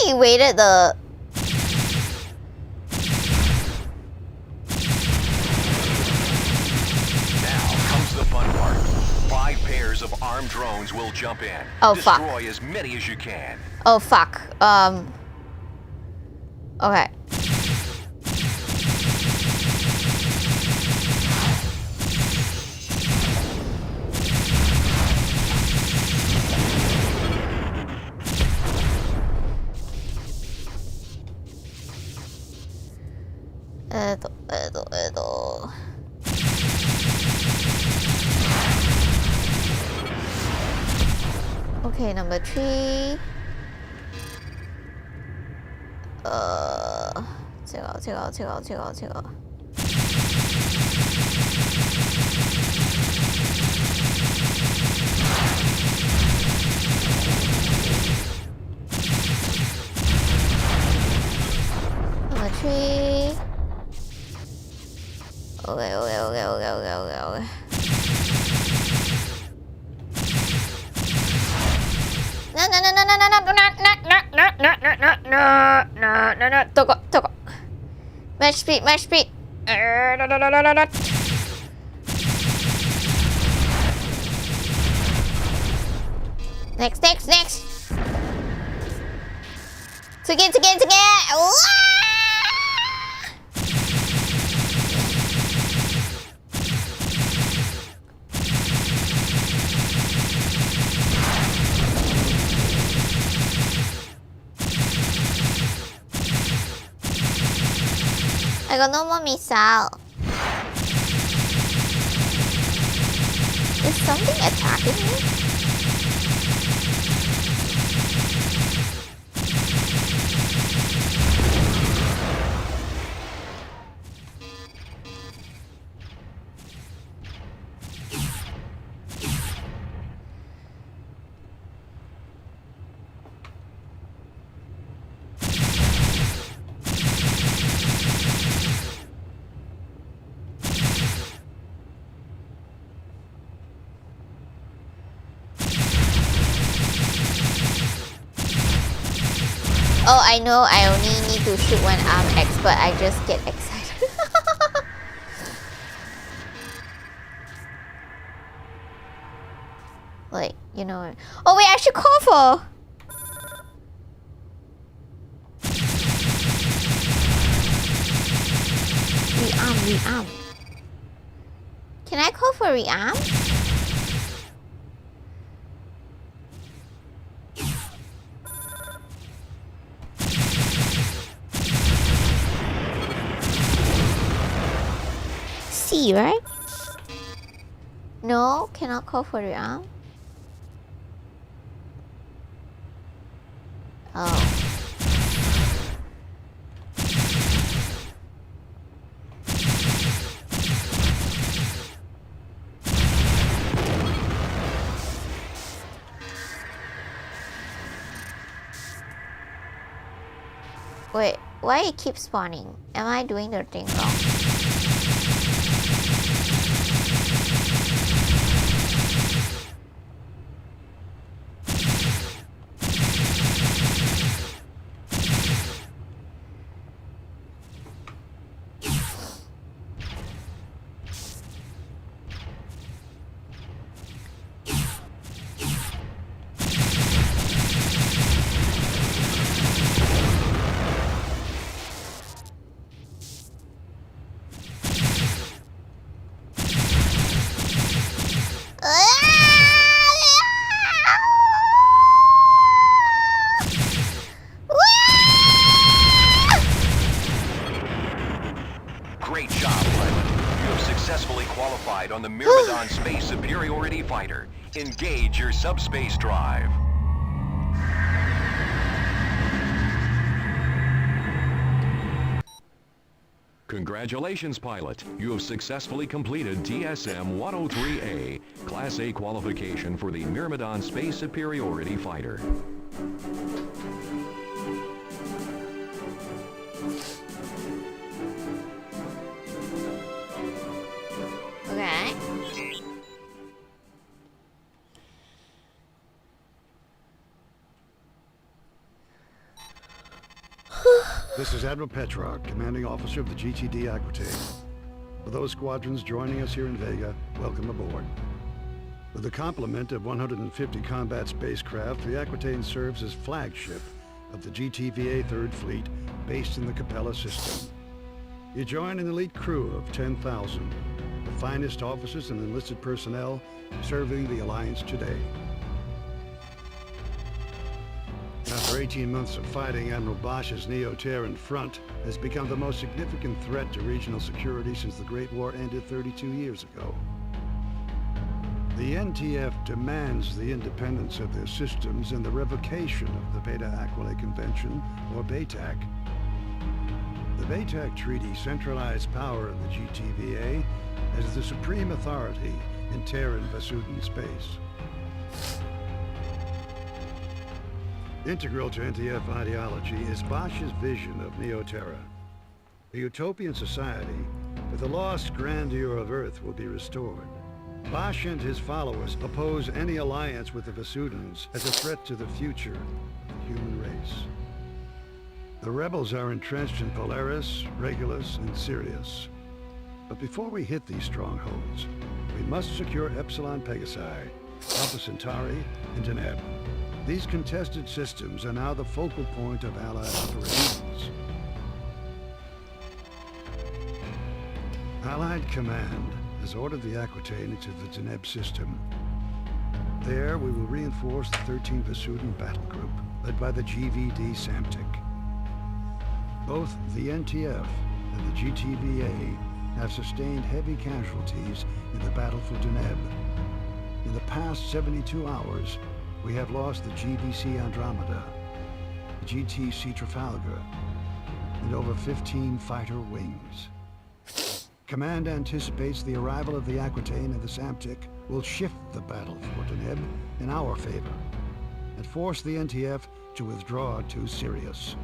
He waited the... Now comes the fun part. 5 pairs of armed drones will jump in. Oh, Destroy fuck. as many as you can. Oh, fuck. Okay. Okay, number 3. 違う。Number 3. Okay. No, no, no, no, no, no, no, no, no, no, no, no, no, no, no, no, Toko. Match speed. No, no, no, no, no, no. Next. Again. I got no more missile. Is something attacking me? Oh, I know I only need to shoot when I'm expert. I just get excited. Like, you know. Oh wait, I should call for... Rearm. Can I call for rearm? C, right? No, cannot call for rearm. Oh. Wait, why it keeps spawning? Am I doing the thing wrong? Great job, pilot. You have successfully qualified on the Myrmidon Space Superiority Fighter. Engage your subspace drive. Congratulations, pilot. You have successfully completed TSM-103A, Class A qualification for the Myrmidon Space Superiority Fighter. Okay. This is Admiral Petrarch, commanding officer of the GTD Aquitaine. For those squadrons joining us here in Vega, welcome aboard. With a complement of 150 combat spacecraft, the Aquitaine serves as flagship of the GTVA 3rd Fleet, based in the Capella system. You join an elite crew of 10,000, the finest officers and enlisted personnel serving the Alliance today. After 18 months of fighting, Admiral Bosch's Neo-Terran front has become the most significant threat to regional security since the Great War ended 32 years ago. The NTF demands the independence of their systems and the revocation of the Beta Aquila Convention, or BATAC. The BATAC Treaty centralized power in the GTVA as the supreme authority in Terran Vasudan space. Integral to NTF ideology is Bosch's vision of Neo-Terra. A utopian society where the lost grandeur of Earth will be restored. Bosch and his followers oppose any alliance with the Vasudans as a threat to the future of the human race. The rebels are entrenched in Polaris, Regulus, and Sirius. But before we hit these strongholds, we must secure Epsilon Pegasi, Alpha Centauri, and Deneb. These contested systems are now the focal point of Allied operations. Allied Command has ordered the Aquitaine into the Deneb system. There, we will reinforce the 13 Vasudan battle group, led by the GVD Samtic. Both the NTF and the GTVA have sustained heavy casualties in the battle for Deneb. In the past 72 hours, we have lost the GBC Andromeda, the GTC Trafalgar, and over 15 fighter wings. Command anticipates the arrival of the Aquitaine and the Samtic will shift the battle for Deneb in our favor and force the NTF to withdraw to Sirius.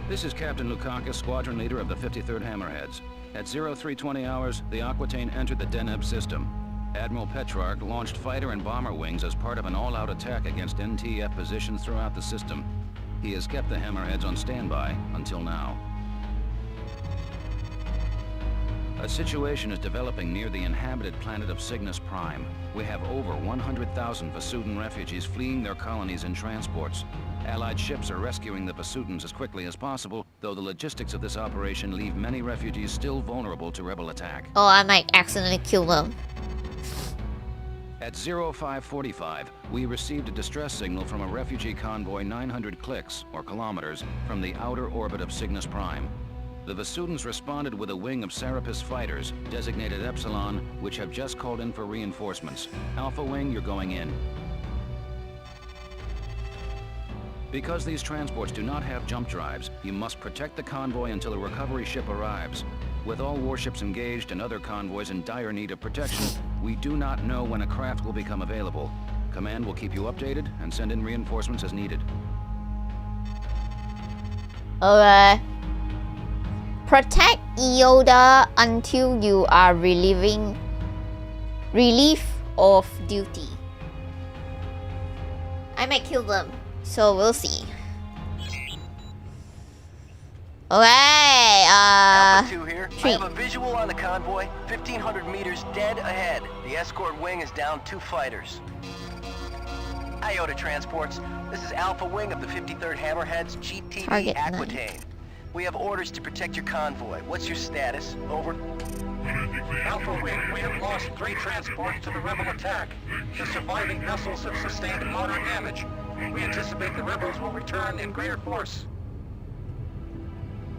This is Captain Lukakis, squadron leader of the 53rd Hammerheads. At 0320 hours, the Aquitaine entered the Deneb system. Admiral Petrarch launched fighter and bomber wings as part of an all-out attack against NTF positions throughout the system. He has kept the Hammerheads on standby until now. A situation is developing near the inhabited planet of Cygnus Prime. We have over 100,000 Vasudan refugees fleeing their colonies in transports. Allied ships are rescuing the Vasudans as quickly as possible, though the logistics of this operation leave many refugees still vulnerable to rebel attack. Oh, I might accidentally kill them. At 0545, we received a distress signal from a refugee convoy 900 clicks, or kilometers, from the outer orbit of Cygnus Prime. The Vasudans responded with a wing of Serapis fighters, designated Epsilon, which have just called in for reinforcements. Alpha Wing, you're going in. Because these transports do not have jump drives, you must protect the convoy until a recovery ship arrives. With all warships engaged and other convoys in dire need of protection, we do not know when a craft will become available. Command will keep you updated and send in reinforcements as needed. Okay. Protect Iota until you are relief of duty. I might kill them, so we'll see. Okay, Alpha 2 here. I three. have a visual on the convoy, 1,500 meters dead ahead. The escort wing is down 2 fighters. Iota transports. This is Alpha Wing of the 53rd Hammerheads, GTD Target Aquitaine. We have orders to protect your convoy. What's your status? Over. Alpha Wing, we have lost 3 transports to the rebel attack. The surviving vessels have sustained moderate damage. We anticipate the rebels will return in greater force.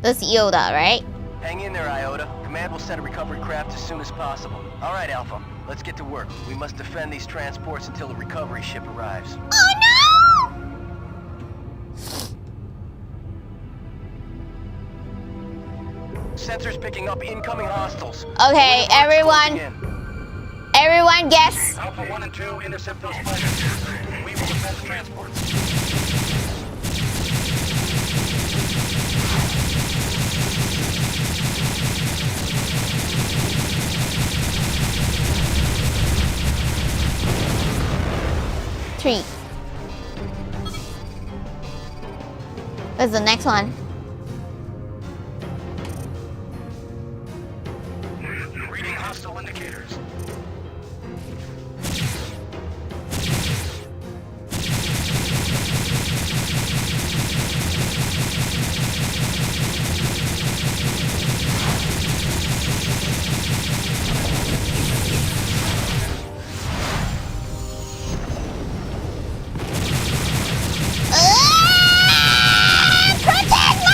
That's Iota, right? Hang in there, Iota. Command will send a recovery craft as soon as possible. All right, Alpha. Let's get to work. We must defend these transports until the recovery ship arrives. Oh no! Sensors picking up incoming hostiles. Okay, Warning marks closing everyone, in. everyone guess. Alpha 1 and 2 intercept those fighters. We will defend the transports. Three. What's the next one? Reading hostile indicators. Protect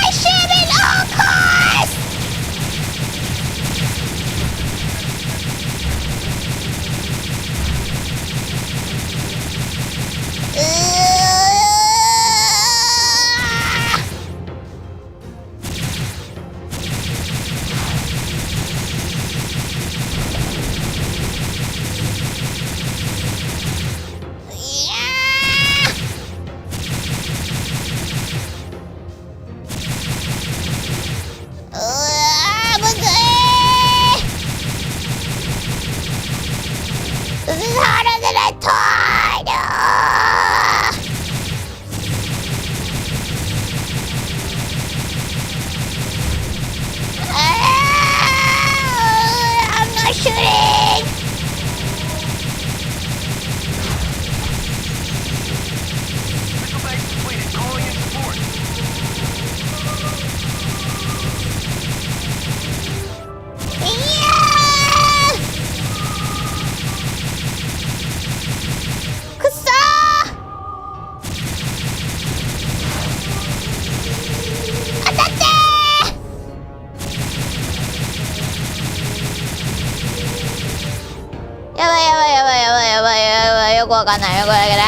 くわかんないよこれだけだ。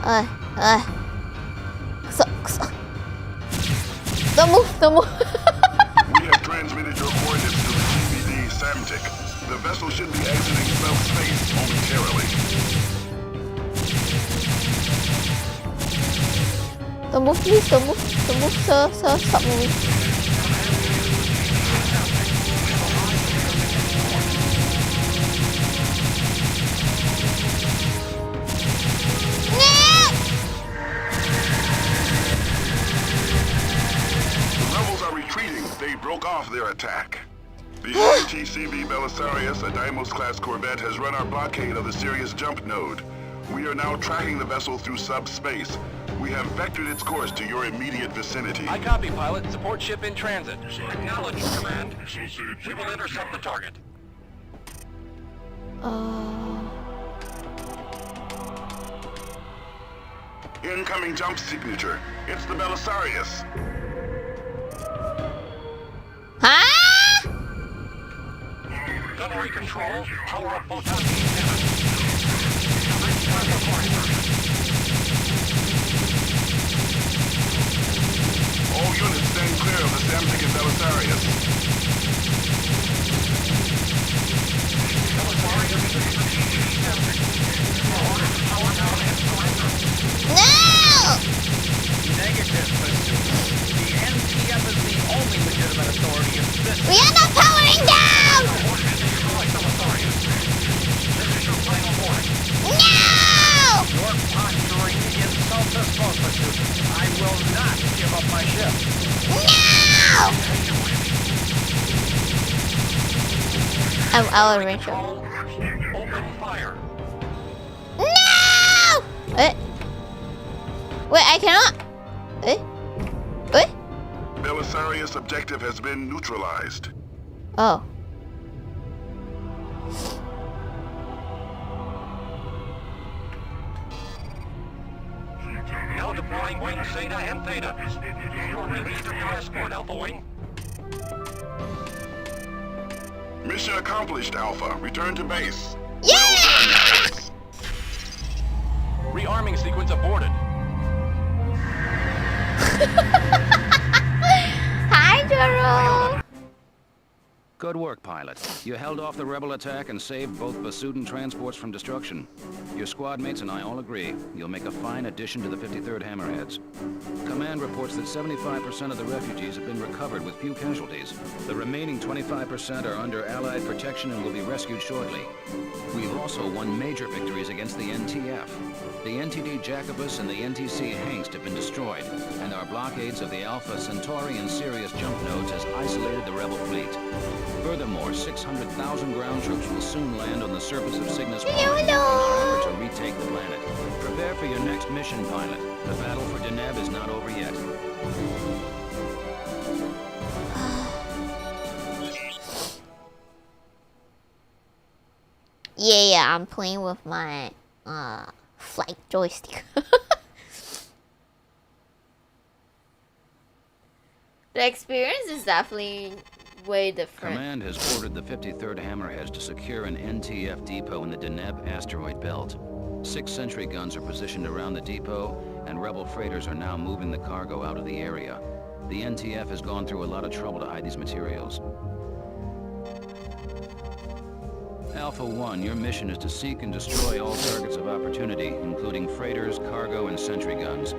おいおい。くそくそ。Don't move, don't move. We have transmitted your coordinates to the DVD Samtic. The vessel should be exiting space momentarily. Don't move, please, don't move, don't move, sir, stop moving. They broke off their attack. The ATCV Belisarius, a Deimos-class corvette, has run our blockade of the Sirius jump node. We are now tracking the vessel through subspace. We have vectored its course to your immediate vicinity. I copy, pilot. Support ship in transit. Acknowledge, command. We will intercept the target. Incoming jump signature. It's the Belisarius. Huh? Gunnery control, power up both antennas. All units stand clear of the Samtic and Belisarius. No! Negative, the NTF is the only legitimate authority in this. We are not powering down! No! Your posturing insults us both, Pursuit. I will not give up my ship. No! I'll arrange it. Open fire. No! Wait, I cannot. Wait. Belisarius objective has been neutralized. Oh. Now deploying wing Zeta and Theta. You are relieved of your escort, Alpha Wing. Mission accomplished, Alpha. Return to base. Yeah! Rearming sequence aborted. Hi, Joro. Good work, pilot. You held off the rebel attack and saved both Basudin transports from destruction. Your squad mates and I all agree you'll make a fine addition to the 53rd Hammerheads. Command reports that 75% of the refugees have been recovered with few casualties. The remaining 25% are under Allied protection and will be rescued shortly. We've also won major victories against the NTF. The NTD Jacobus and the NTC Hengst have been destroyed, and our blockades of the Alpha Centauri and Sirius jump nodes has isolated the rebel fleet. Furthermore, 600,000 ground troops will soon land on the surface of Cygnus Point in our effort to retake the planet. Prepare for your next mission, pilot. The battle for Deneb is not over yet. Yeah, I'm playing with my flight joystick. The experience is definitely way different. Command has ordered the 53rd Hammerheads to secure an NTF depot in the Deneb asteroid belt. 6 sentry guns are positioned around the depot, and rebel freighters are now moving the cargo out of the area. The NTF has gone through a lot of trouble to hide these materials. Alpha 1, your mission is to seek and destroy all targets of opportunity, including freighters, cargo, and sentry guns.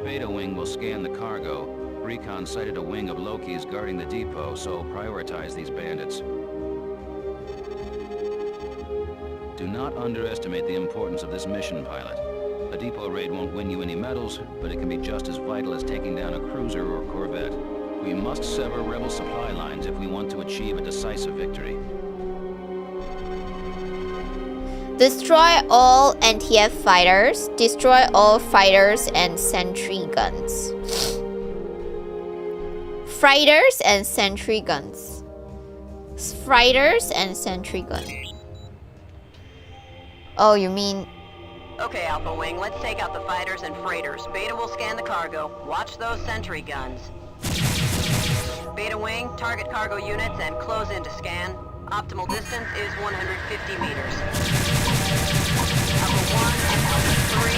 Beta Wing will scan the cargo. Recon sighted a wing of Lokis guarding the depot, so prioritize these bandits. Do not underestimate the importance of this mission, pilot. A depot raid won't win you any medals, but it can be just as vital as taking down a cruiser or corvette. We must sever rebel supply lines if we want to achieve a decisive victory. Destroy all NTF fighters. Destroy all fighters and sentry guns. Fighters and sentry guns. Fighters and sentry gun. Oh, you mean... Okay, Alpha Wing, let's take out the fighters and freighters. Beta will scan the cargo. Watch those sentry guns. Beta Wing, target cargo units and close in to scan. Optimal distance is 150 meters. Alpha 1 and Alpha 3.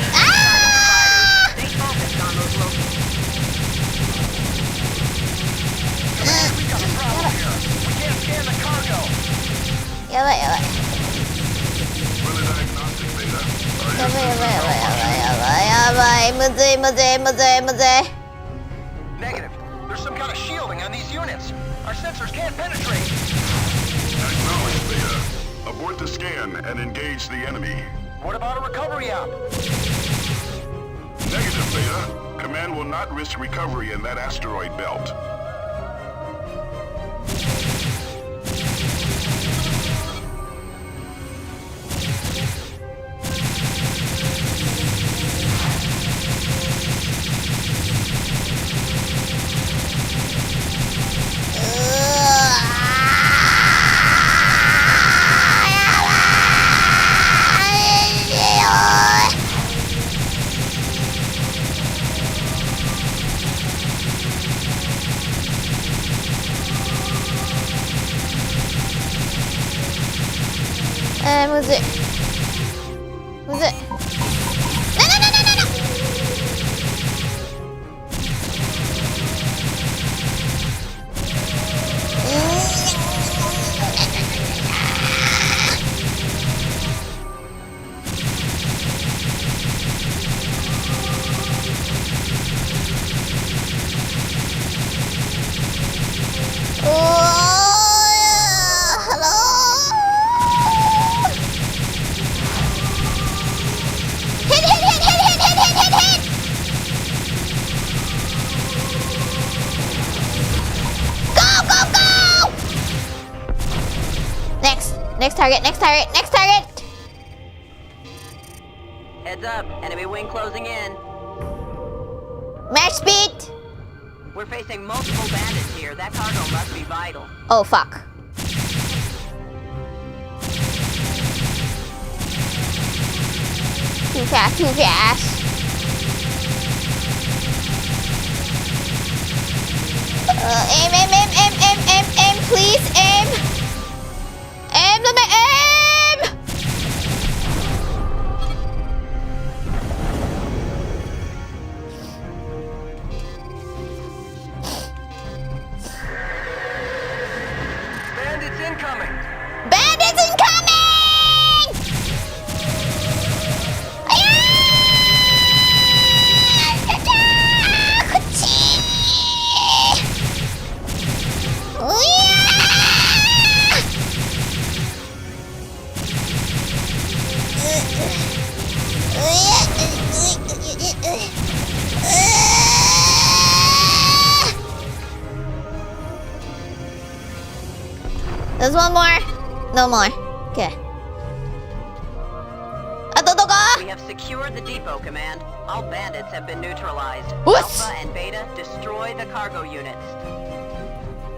Stay focused on those locations. We got a problem here. We can't scan the cargo. やばいやばい Further diagnostic data. Are やばい your やばいやばい systems やばいやばいむずいむずいむずいむずい Negative. There's some kind of shielding on these units. Our sensors can't penetrate. Acknowledged, Beta. Abort the scan and engage the enemy. What about a recovery op? Negative, Beta. Command will not risk recovery in that asteroid belt.むずいむずいNext target, next target, next target! Heads up, enemy wing closing in. Match speed! We're facing multiple bandits here. That cargo must be vital. Oh fuck. Too fast, too fast. Aim, aim, aim, aim, aim, aim, aim, please, aim! Aim, let me aim! Bandits incoming. Bandits incoming! There's one more. No more. Okay. We have secured the depot, Command. All bandits have been neutralized. What? Alpha and Beta, destroy the cargo units.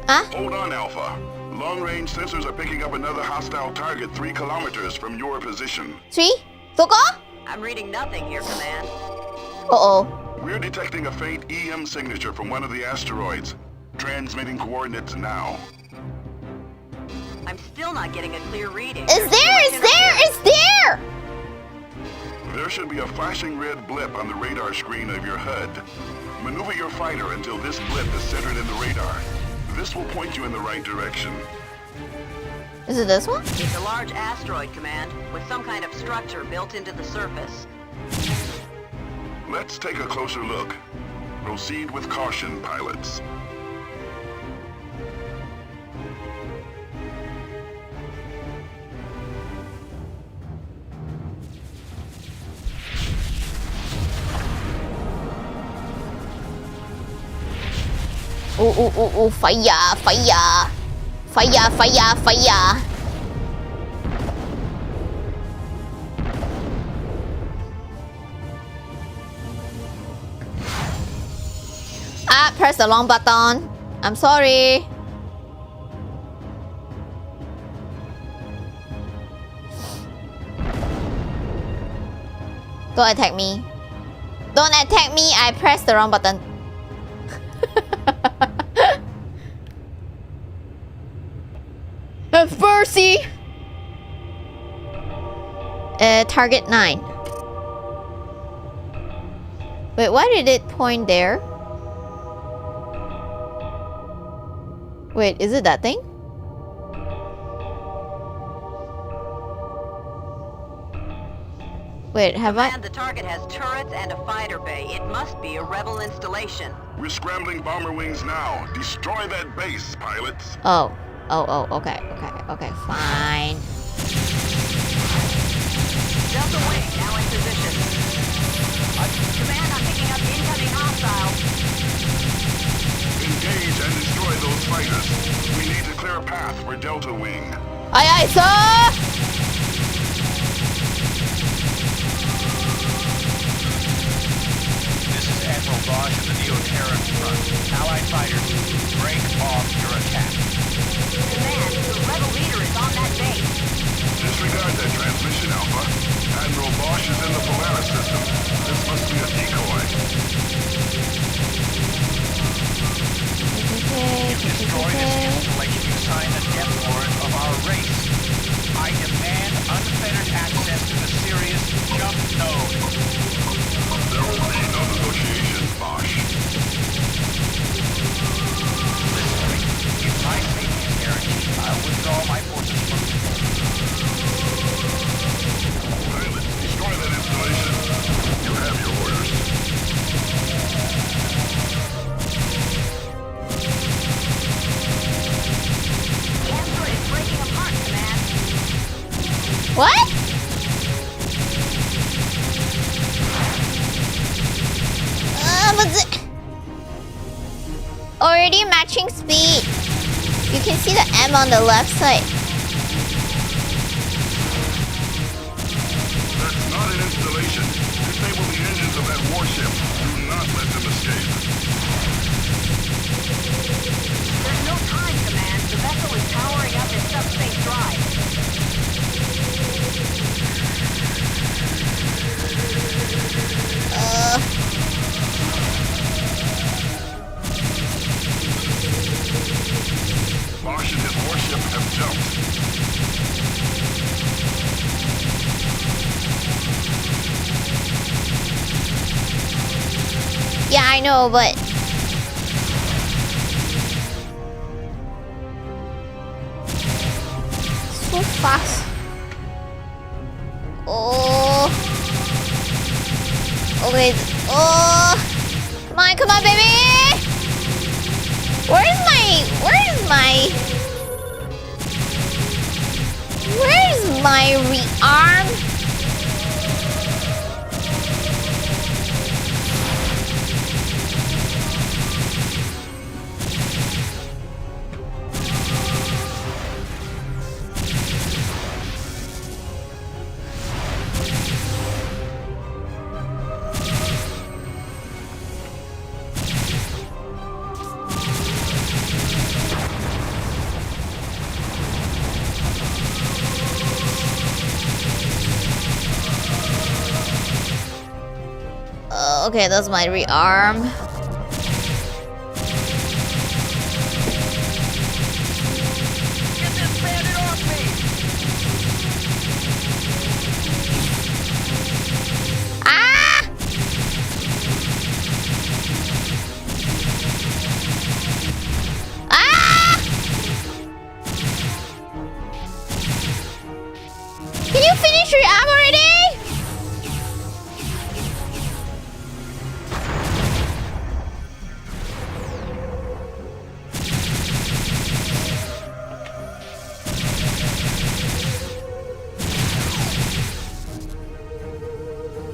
Huh? Hold on, Alpha. Long-range sensors are picking up another hostile target 3 kilometers from your position. 3? どこ? I'm reading nothing here, Command. Uh-oh. We're detecting a faint EM signature from one of the asteroids. Transmitting coordinates now. I'm still not getting a clear reading. It's there! It's there! It's there! There should be a flashing red blip on the radar screen of your HUD. Maneuver your fighter until this blip is centered in the radar. This will point you in the right direction. Is it this one? It's a large asteroid, Command, with some kind of structure built into the surface. Let's take a closer look. Proceed with caution, pilots. Oh, fire, fire. Fire, fire, fire. Ah, press the wrong button. I'm sorry. Don't attack me. Don't attack me, I pressed the wrong button. mercy! Target 9. Wait, why did it point there? Wait, is it that thing? Wait, have I? The target has turrets and a fighter bay. It must be a rebel installation. We're scrambling bomber wings now. Destroy that base, pilots. Oh, okay, fine. Delta wing now in position. Command, I'm picking up incoming hostiles. Engage and destroy those fighters. We need to clear a path for Delta Wing. Aye, aye, sir! Admiral Bosch of the Neo-Terran front. Allied fighters, break off your attack. Command, the rebel leader is on that base. Disregard that transmission, Alpha. Admiral Bosch is in the Polaris system. This must be a decoy. You destroy this installation, you sign the death warrant of our race. I demand unfettered access to the Sirius jump node. There will be no negotiations, Bosch. Listen to me. If my safety is guaranteed, I'll withdraw my forces from the Pilots, destroy that installation. You have your orders. Cancer is breaking apart, Command. What? Already matching speed. You can see the M on the left side. That's not an installation. Disable the engines of that warship. Do not let them escape. There's no time, Command. The vessel is powering up its subspace drive. Bosch and his warship have jumped. Yeah, I know, but so fast. Oh. Okay. Oh. Come on, baby. Where's my rearm? Okay, that's my rearm. Get this bandit off me! Ah! Ah! Can you finish your arm already?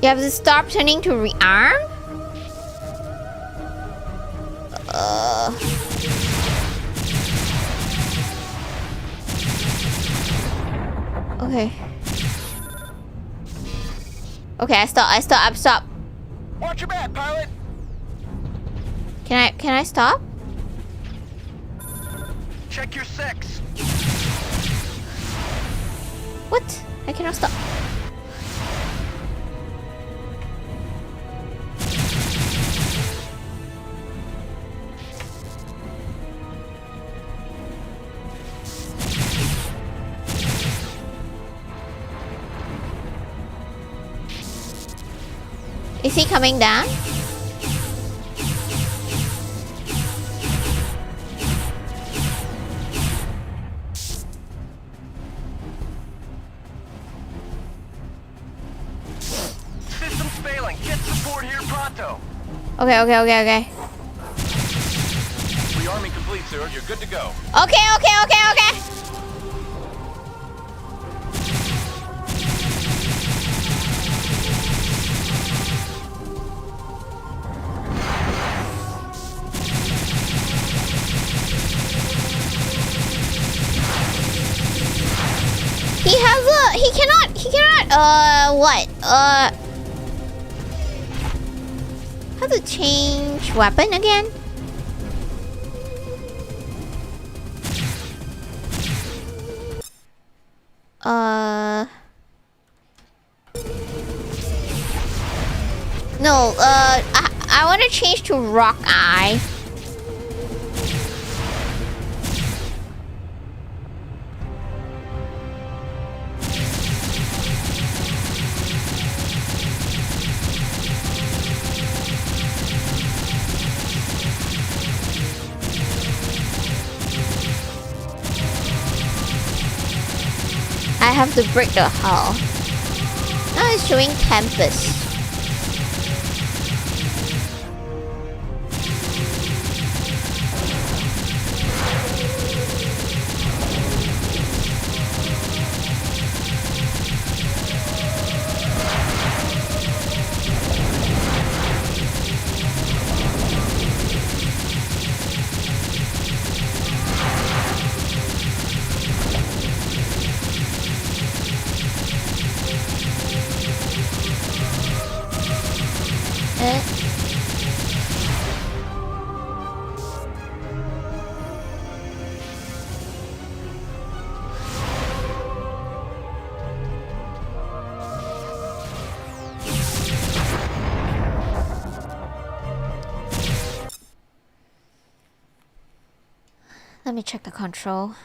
You have to stop turning to rearm? Okay. Okay, I stop. Watch your back, pilot! Can I stop? Check your six. What? I cannot stop. Is he coming down? System's failing. Get support here pronto. Okay. Rearming complete, sir. You're good to go. Okay. He cannot, what? How to change weapon again? No, I want to change to Rock Eye. I have to break the hull. Now it's showing Tempest. Let me check the control.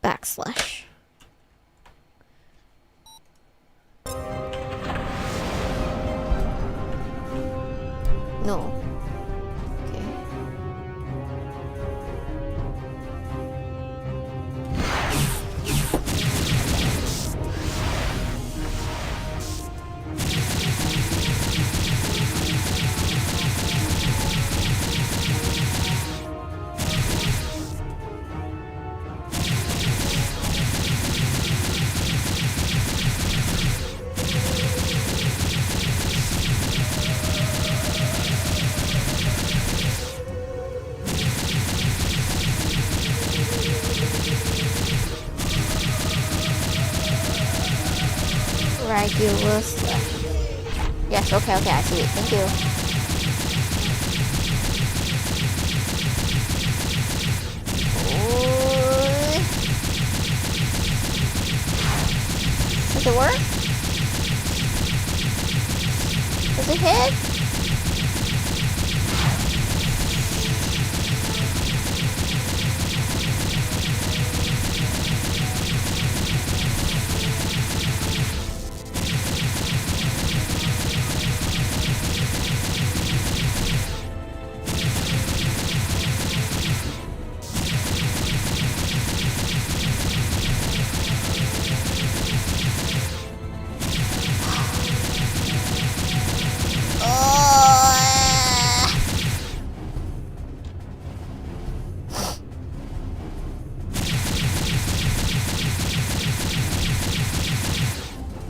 Backslash. No. Okay. Regulus. Yes, okay, I see it. Thank you. Does it work? Does it hit?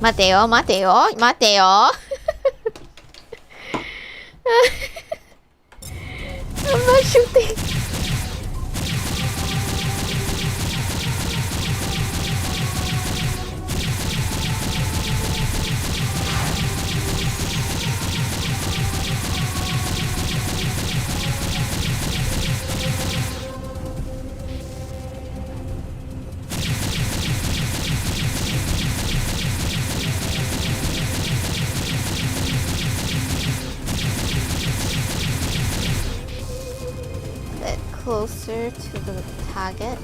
Mateo. I'm not shooting. closer to the target.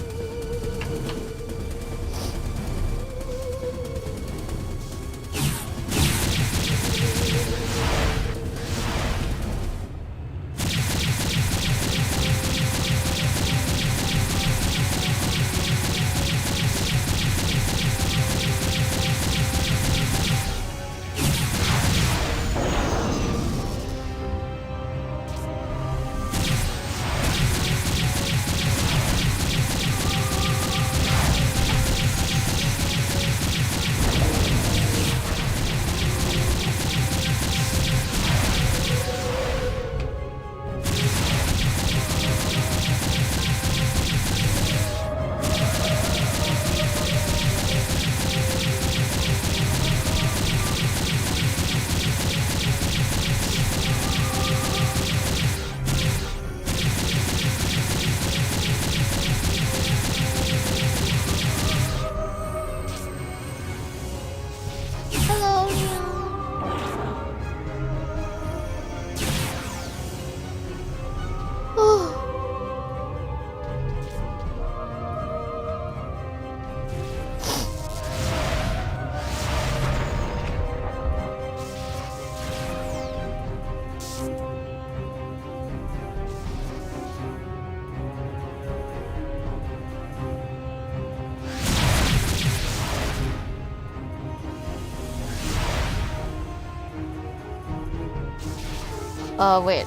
Wait.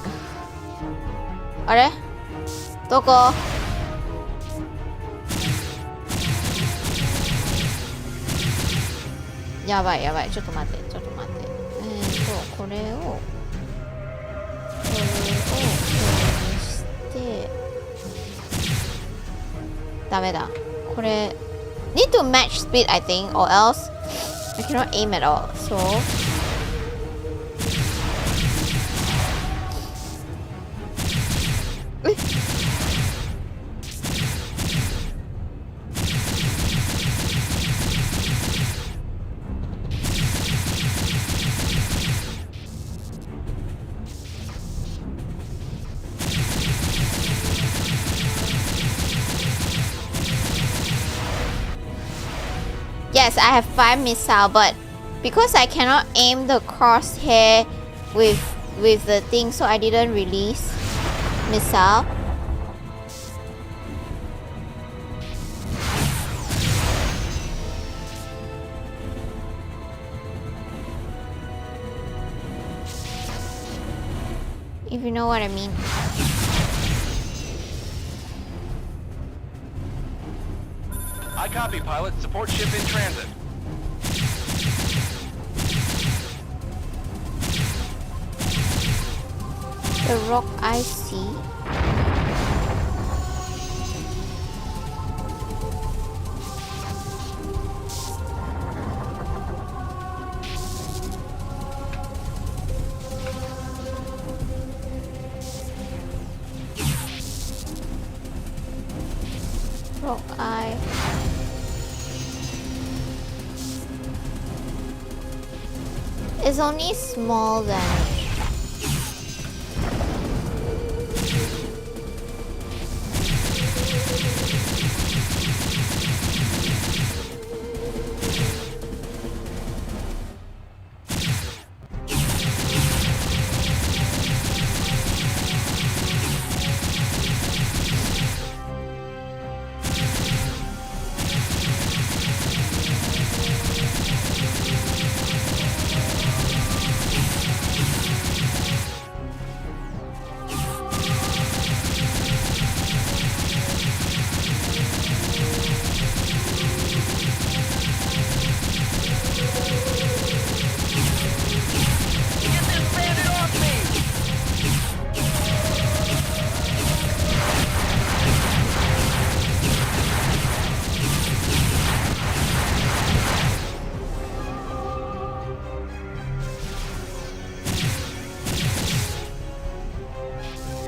あれ？どこ？やばいやばい。ちょっと待って。ちょっと待って。これをこれにしてダメだ。これ need to match speed I think or else I cannot aim at all. So yes, I have 5 missile, but because I cannot aim the crosshair with the thing, so I didn't release missile. If you know what I mean. I copy, pilot. Support ship in transit. The rock I see. Rock eye. It's only small damage.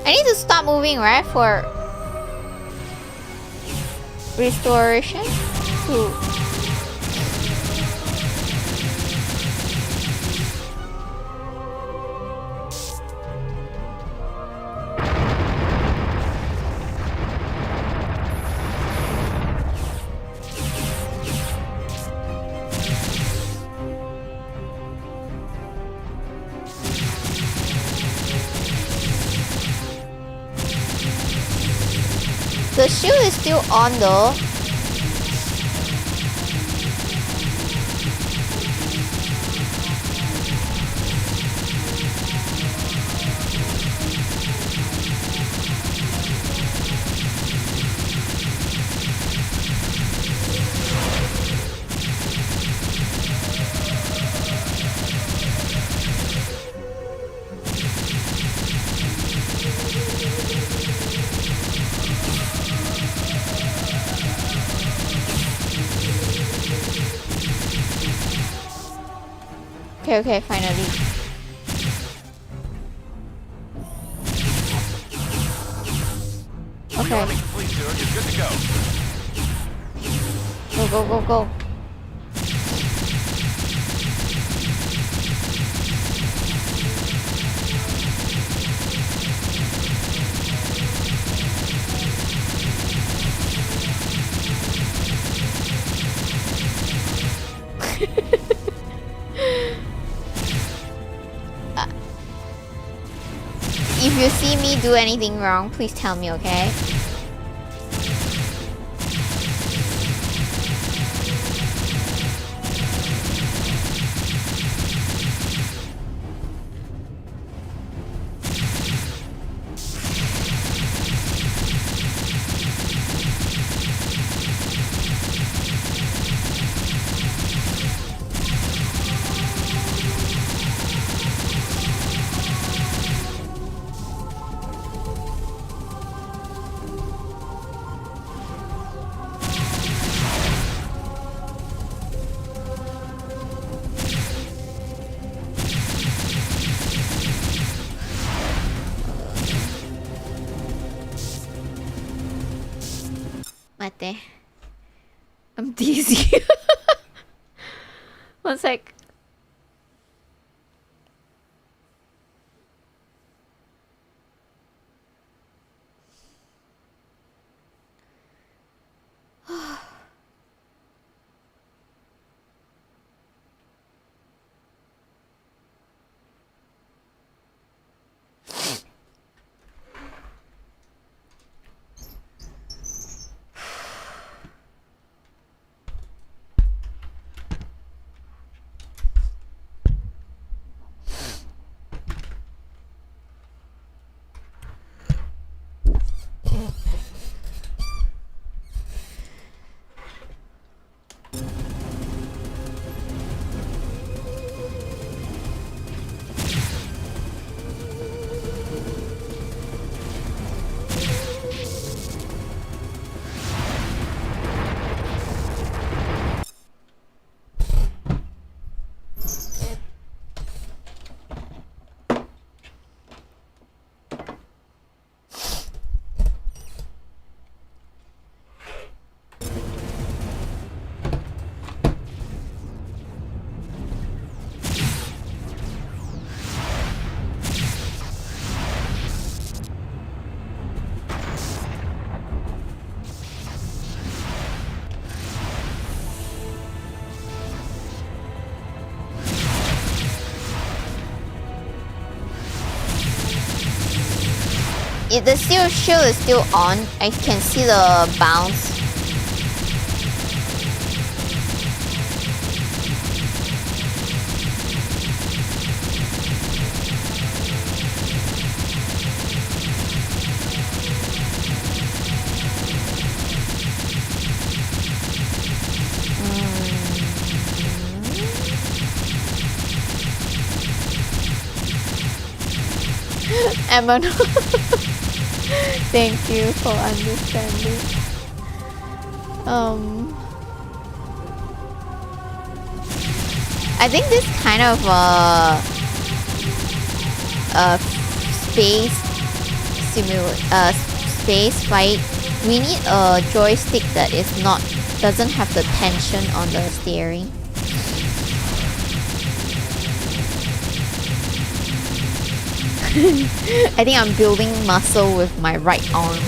I need to stop moving, right, for restoration to shield is still on though. Okay, finally. Okay. Complete, sir. You're good to go. Go. If you see me do anything wrong, please tell me, okay? Mate. I'm dizzy. One sec. The shield is still on. I can see the bounce. Emma, thank you for understanding. I think this kind of space fight, we need a joystick that doesn't have the tension on the steering. I think I'm building muscle with my right arm.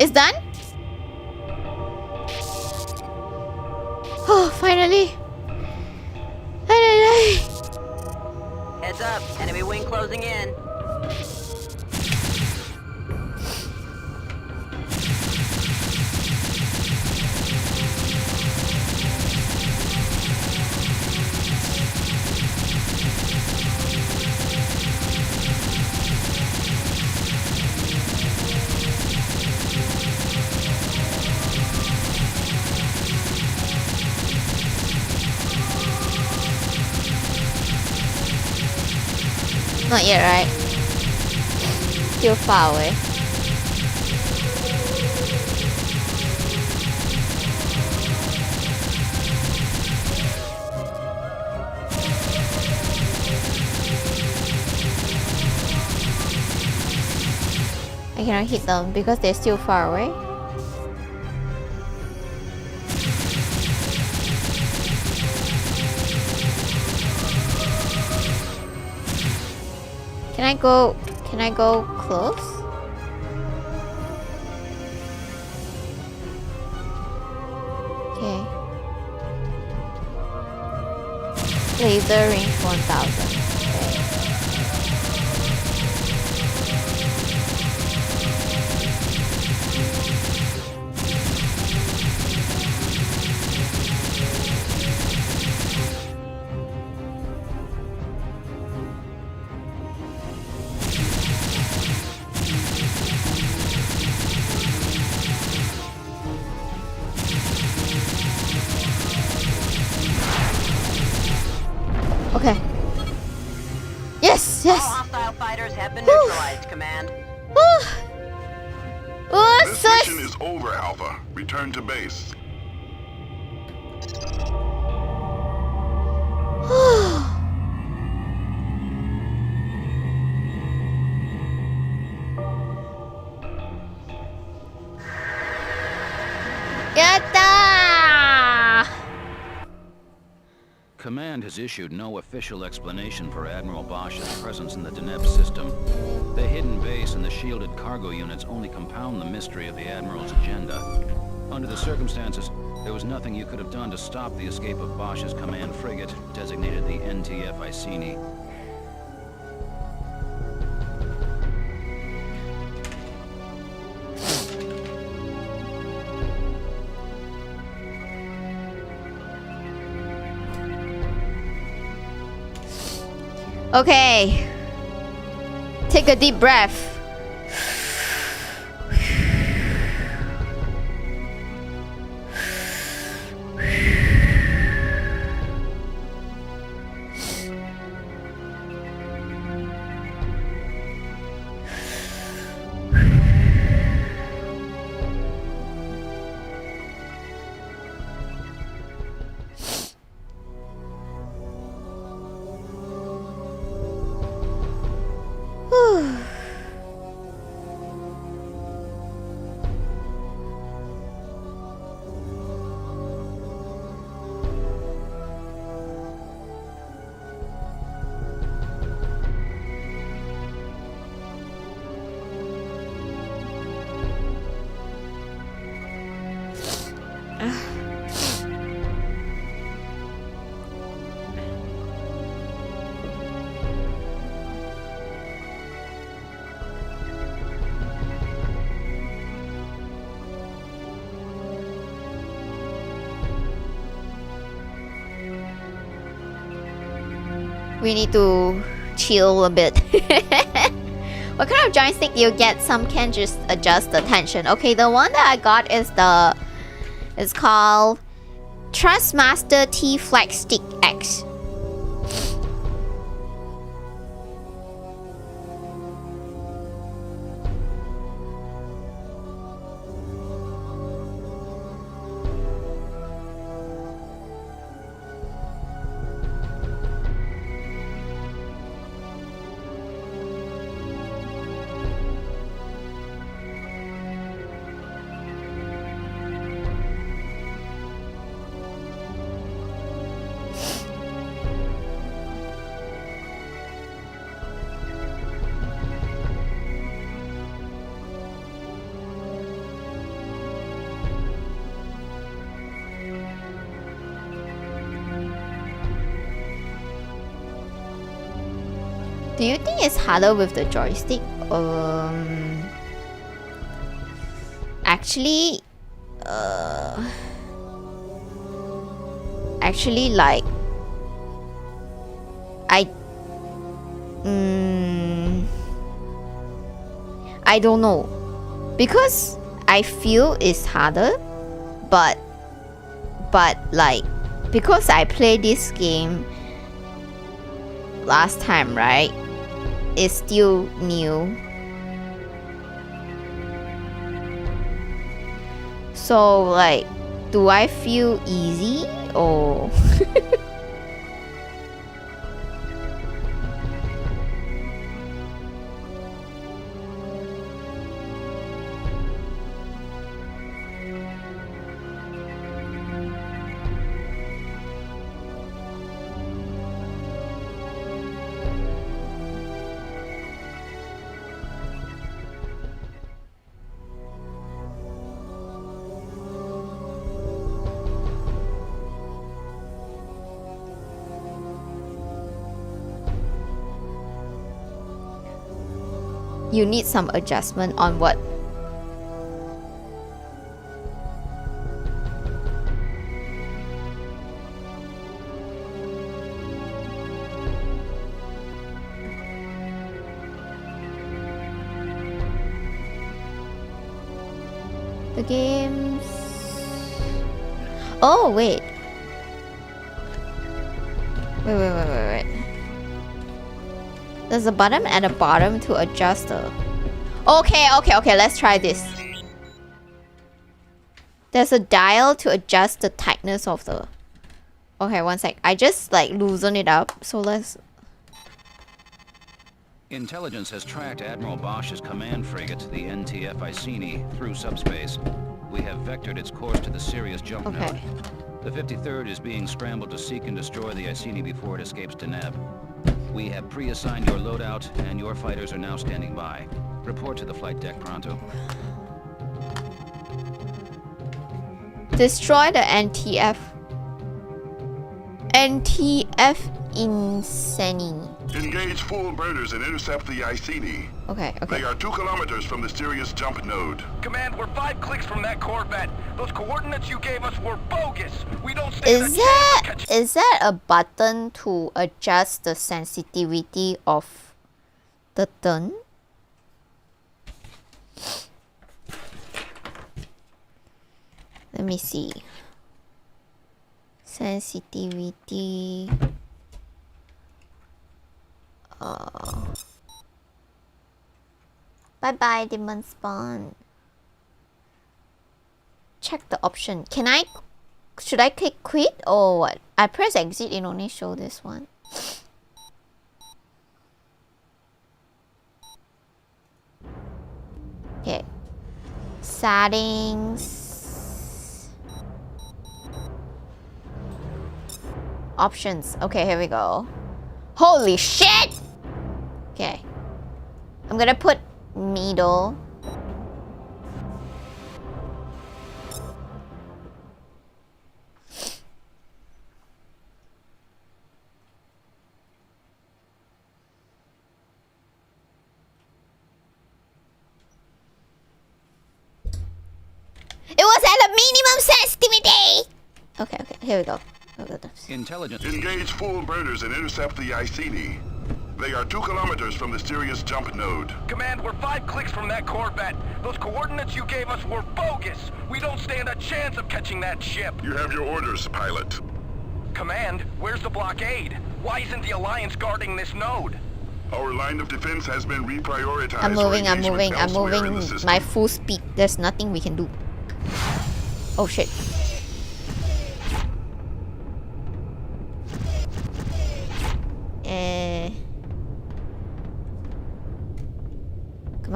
It's done? Oh, finally. Finally. Heads up, enemy wing closing in. Not yet, right? Still far away. I cannot hit them because they're still far away. Can I go close? Okay. Laser range 1000. Okay. Okay. Yes, All yes. hostile fighters have been neutralized, Command. This mission is over, Alpha. Return to base. Yatta! Command has issued no official explanation for Admiral Bosch's presence in the Deneb system. The hidden base and the shielded cargo units only compound the mystery of the Admiral's agenda. Under the circumstances, there was nothing you could have done to stop the escape of Bosch's command frigate, designated the NTF Iceni. Okay. Take a deep breath. We need to chill a bit. What kind of joystick you get? Some can just adjust the tension. Okay, the one that I got is it's called Trustmaster T Flex Stick X. Do you think it's harder with the joystick? Actually, like, I don't know, because I feel it's harder, but like, because I played this game last time, right? It's still new. So like, do I feel easy or you need some adjustment on what? The games. Oh wait. Wait. There's a button at the bottom to adjust the... Okay, let's try this. There's a dial to adjust the tightness of the... Okay, one sec. I just like loosen it up, so let's... Intelligence has tracked Admiral Bosch's command frigate, the NTF Iceni, through subspace. We have vectored its course to the Sirius jump node. The 53rd is being scrambled to seek and destroy the Iceni before it escapes to Neb. We have pre-assigned your loadout, and your fighters are now standing by. Report to the flight deck pronto. Destroy the NTF. NTF Iceni. Engage full burners and intercept the Iceni. Okay. They are 2 kilometers from the Sirius jump node. Command, we're 5 clicks from that Corvette. Those coordinates you gave us were bogus. We don't stand a chance. Is that a button to adjust the sensitivity of the turn? Let me see. Sensitivity. Bye-bye, Demon Spawn. Check the option. Should I click quit or what? I press exit, it only show this one. Okay. Settings. Options. Okay, here we go. Holy shit! Okay. I'm gonna put middle. It was at a minimum sensitivity! Okay, here we go. Intelligence. Engage full burners and intercept the Iceni. They are 2 kilometers from the Sirius jump node. Command, we're 5 clicks from that Corvette. Those coordinates you gave us were bogus. We don't stand a chance of catching that ship. You have your orders, pilot. Command, where's the blockade? Why isn't the Alliance guarding this node? Our line of defense has been reprioritized. I'm moving my full speed. There's nothing we can do. Oh shit.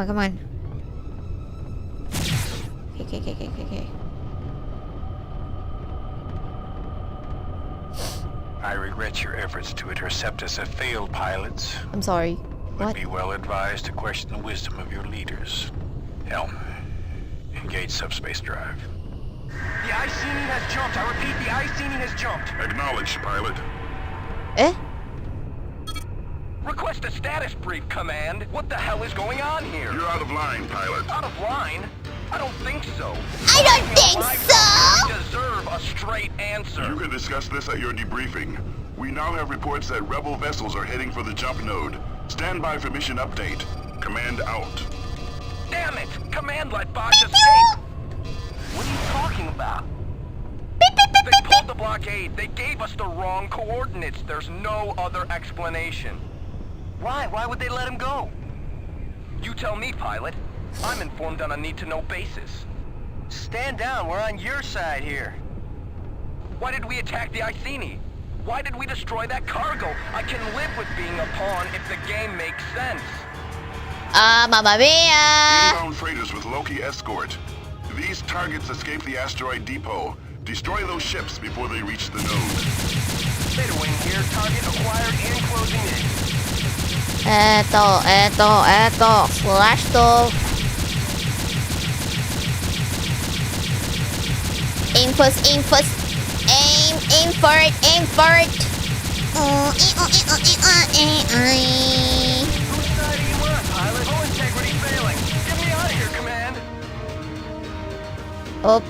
Come on. Okay. I regret your efforts to intercept us have failed, pilots. I'm sorry. What? Would be well advised to question the wisdom of your leaders. Helm, engage subspace drive. The Iceni has jumped. I repeat, the Iceni has jumped. Acknowledged, pilot. Request a status brief, Command. What the hell is going on here? You're out of line, pilot. Out of line? I don't think so. I don't think so! We deserve a straight answer. You can discuss this at your debriefing. We now have reports that rebel vessels are heading for the jump node. Stand by for mission update. Command out. Damn it! Command let Bosch escape! What are you talking about? They pulled the blockade. They gave us the wrong coordinates. There's no other explanation. Why? Why would they let him go? You tell me, pilot. I'm informed on a need-to-know basis. Stand down. We're on your side here. Why did we attack the Iceni? Why did we destroy that cargo? I can live with being a pawn if the game makes sense. Mamma mia! Inbound freighters with Loki escort. These targets escape the asteroid depot. Destroy those ships before they reach the node. Beta wing here. Target acquired and closing in. Slash to. Aim first, aim first. Aim for it, aim for it. Whose side are you on, pilot? Hull integrity failing. Get me out of here, Command. Oh.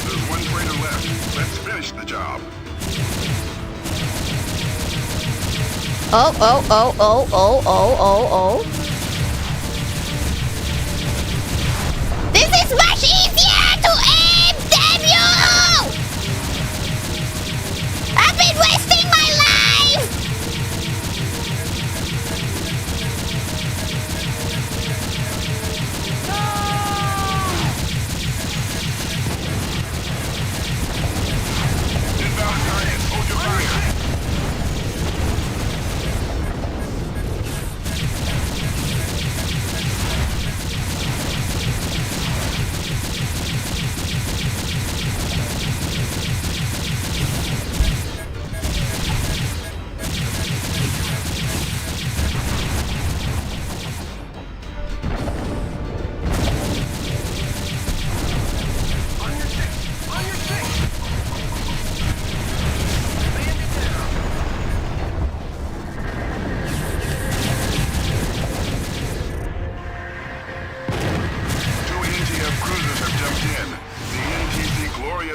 There's one freighter left. Let's finish the job. Oh. This is much easier to aim, damn you! I've been wasting my life! Inbound targets. Hold your fire.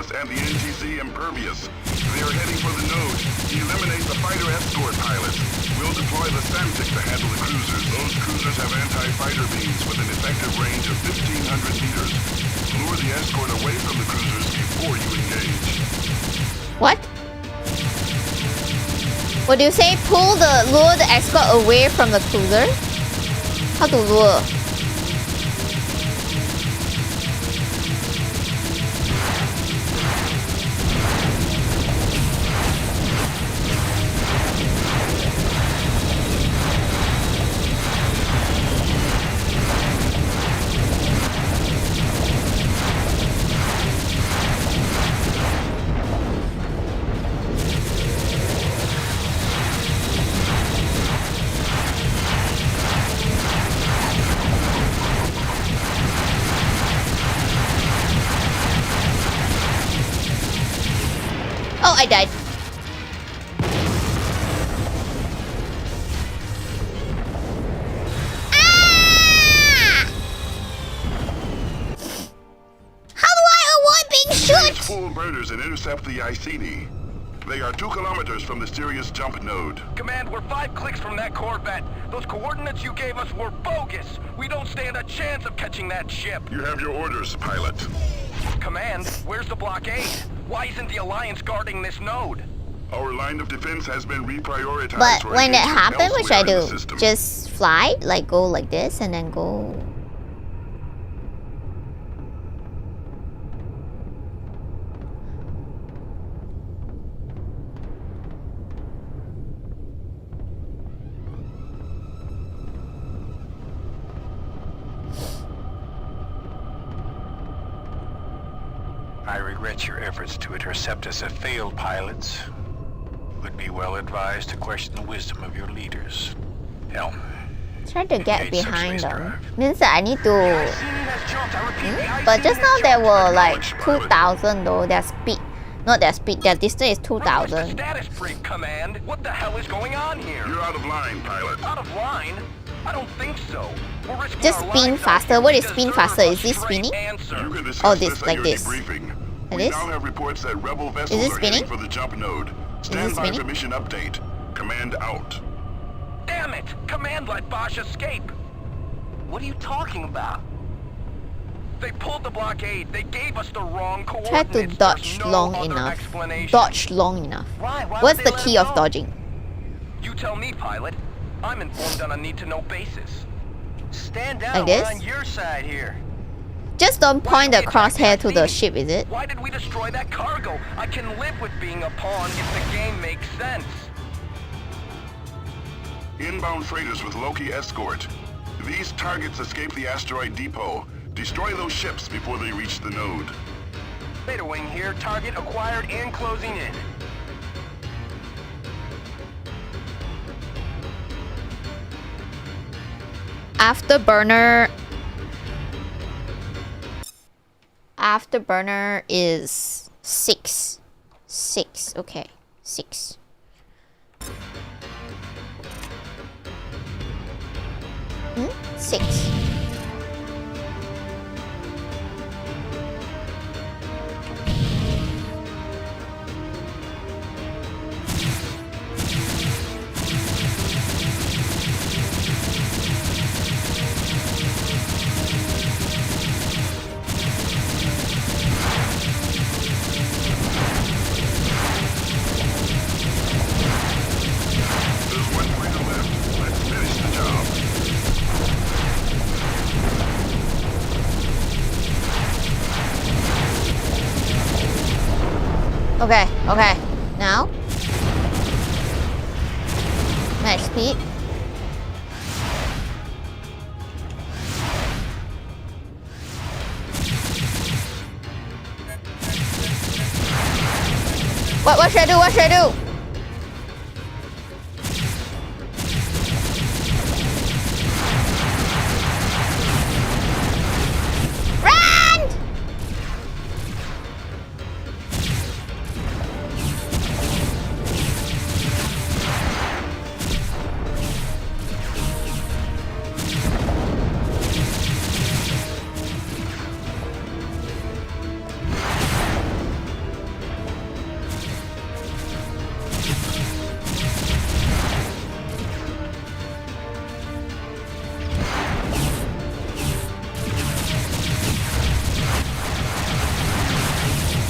And the NTC Impervious. They are heading for the node. Eliminate the fighter escort pilots. We'll deploy the Samtic to handle the cruisers. Those cruisers have anti-fighter beams with an effective range of 1,500 meters. Lure the escort away from the cruisers before you engage. What? What do you say? Lure the escort away from the cruiser? How to lure? Oh, I died. Ah! How do I avoid being shot? Full murders and intercept the Iceni. They are 2 kilometers from the Sirius jump node. Command, we're 5 clicks from that Corvette. Those coordinates you gave us were bogus. We don't stand a chance of catching that ship. You have your orders, pilot. Command, where's the blockade? Why isn't the Alliance guarding this node? Our line of defense has been reprioritized. But when it happens, what should I do? System. Just fly? Like go like this and then go... I regret your efforts to intercept us have failed, pilots. Would be well advised to question the wisdom of your leaders. Helm. Try to get engage behind subspace them. drive. Means that I need to... But just now there were like 2,000 though, their speed. Not that speed. That distance is Request a 2,000. status brief, Command. What the hell is going on here? You're out of line, pilot. Out of line? I don't think so. We're risking Just our spin lives out faster. here. What We is spin deserve faster? a Is this straight spinning? answer. You can discuss Oh, this, this like at this. your debriefing. Like We this? now have reports that rebel vessels it are spinning? heading for the jump node. it Stand by spinning? for mission update. Command out. Damn it! Command let Bosch escape. What are you talking about? They pulled the blockade. They gave us the wrong Try coordinates. to dodge There's no long other enough. explanation. Dodge long enough. Why What's would the they let key us of go? dodging? You tell me, pilot. I'm informed on a need-to-know basis. Stand down. Like this? We're on your side here. Just don't point the Why did we crosshair attack to the me? ship, is it? Why did we destroy that cargo? I can live with being a pawn if the game makes sense. Inbound freighters with Loki escort. These targets escape the asteroid depot. Destroy those ships before they reach the node. Beta wing here. Target acquired and closing in. Afterburner. Afterburner is 6. 6. Okay. 6. Hmm? 6. There's one freighter left. Let's finish the job. Okay, okay. Now. Match speed. What should I do? What should I do? Run!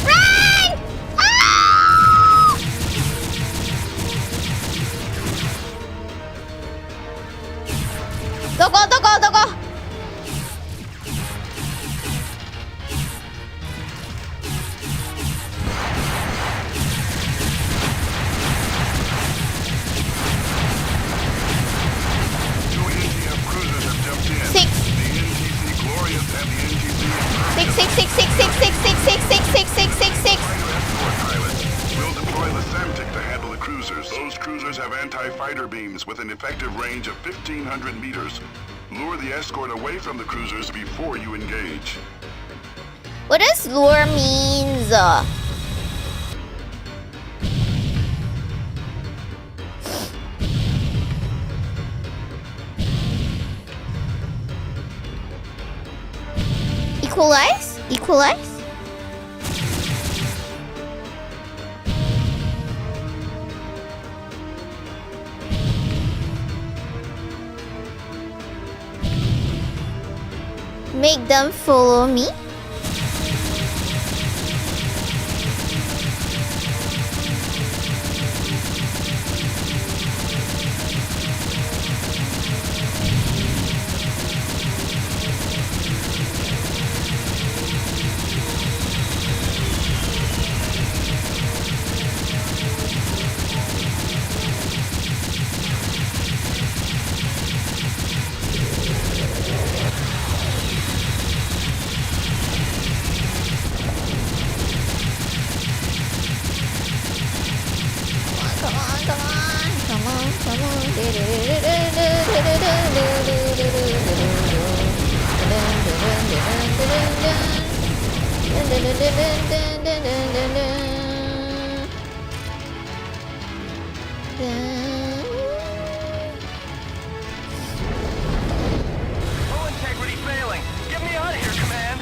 Run! Ah! Go, go, go, go, go, go! Two NTF cruisers have jumped in. 6. The NTC Glorious and the NTC 6, 6, 6, 6, 6, 6, 6, 6, 6, 6, 6, 6. Fighter escort pilots. We'll deploy the Samtic to handle the cruisers. Those cruisers have anti-fighter beams with an effective range of 1,500 meters. Lure the escort away from the cruisers before you engage. What does lure means? Equalize? Equalize? Make them follow me? Come on, come on, come on, come on. Hull integrity failing. Get me out of here, Command.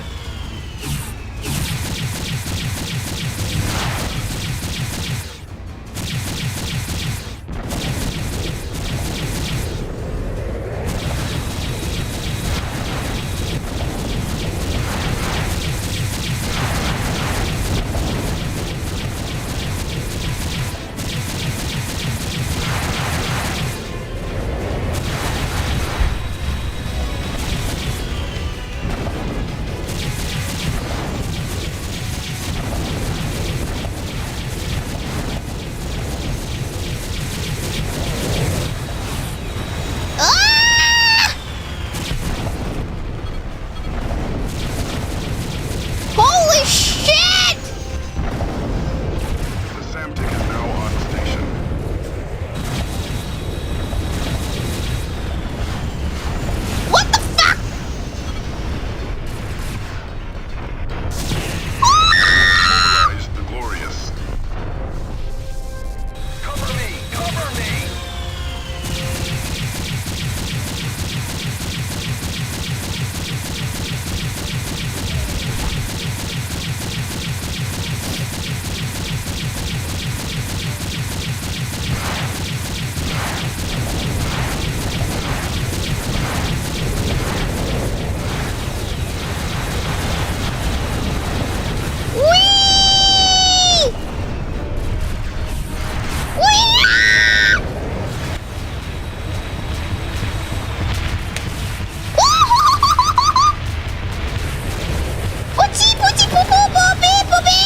Holy shit! The Samtic is now on station. What the fuck? Mobilize the Glorious. Cover me! Cover me! Whee! Whee! Puchi, puchi, poo, poo, poopy, poopy!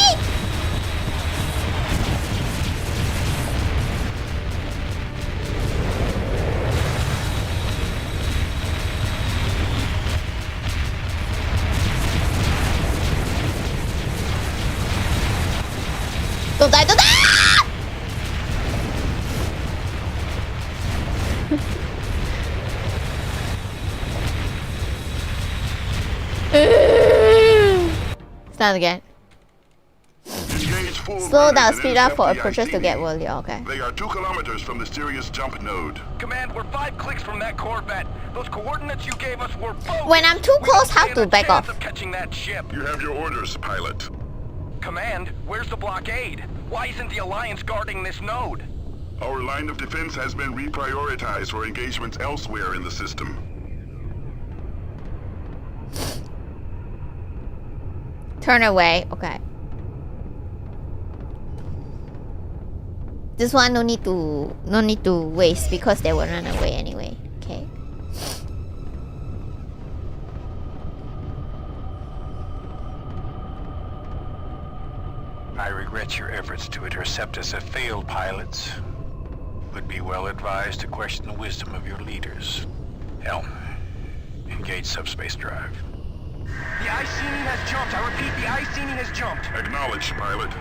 Don't die, don't die! Start again. Engage full Slow burn down, and speed up for intercept the approaches to ICD. get earlier. Okay. They are 2 kilometers from the Sirius jump node. Command, we're 5 clicks from that Corvette. Those coordinates you gave us were bogus. When I'm too We close, don't how stand to a back chance off? of catching that ship. You have your orders, pilot. Command, where's the blockade? Why isn't the Alliance guarding this node? Our line of defense has been reprioritized for engagements elsewhere in the system. Turn away. Okay. This one no need to waste because they will run away anyway. Okay. I regret your efforts to intercept us as failed pilots. Would be well advised to question the wisdom of your leaders. Helm, engage subspace drive. The Iceni has jumped. I repeat, the Iceni has jumped. Acknowledged, pilot.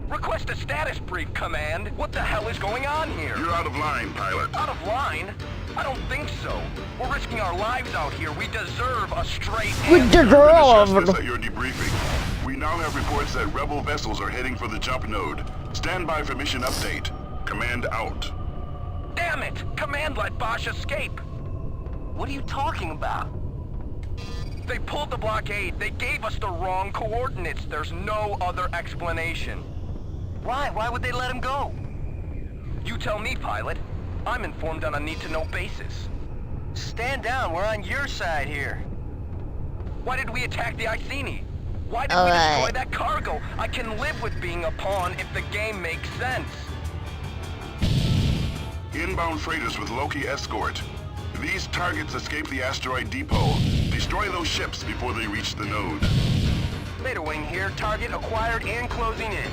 Request a status brief, Command. What the hell is going on here? You're out of line, pilot. Out of line? I don't think so. We're risking our lives out here. We deserve a straight answer. Discuss this at your debriefing. We now have reports that rebel vessels are heading for the jump node. Stand by for mission update. Command out. Damn it! Command let Bosch escape. What are you talking about? They pulled the blockade. They gave us the wrong coordinates. There's no other explanation. Why? Why would they let him go? You tell me, pilot. I'm informed on a need-to-know basis. Stand down. We're on your side here. Why did we attack the Iceni? Why did we destroy that cargo? I can live with being a pawn if the game makes sense. Inbound freighters with Loki escort. These targets escape the asteroid depot. Destroy those ships before they reach the node. Beta wing here. Target acquired and closing in.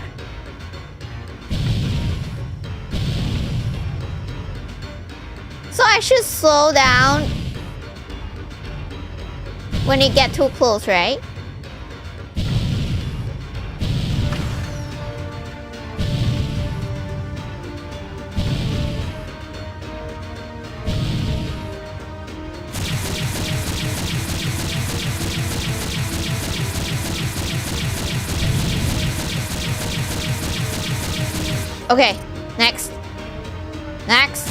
So I should slow down when you get too close, right? Okay, next. Next.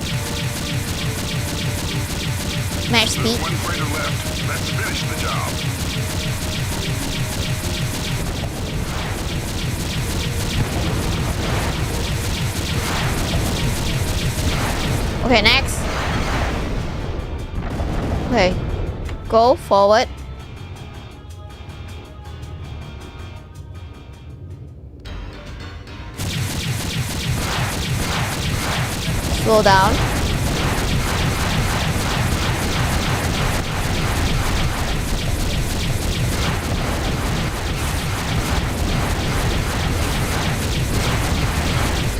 Match speed. There's one freighter left. Let's finish the job. Okay, next. Okay, go forward. Slow down.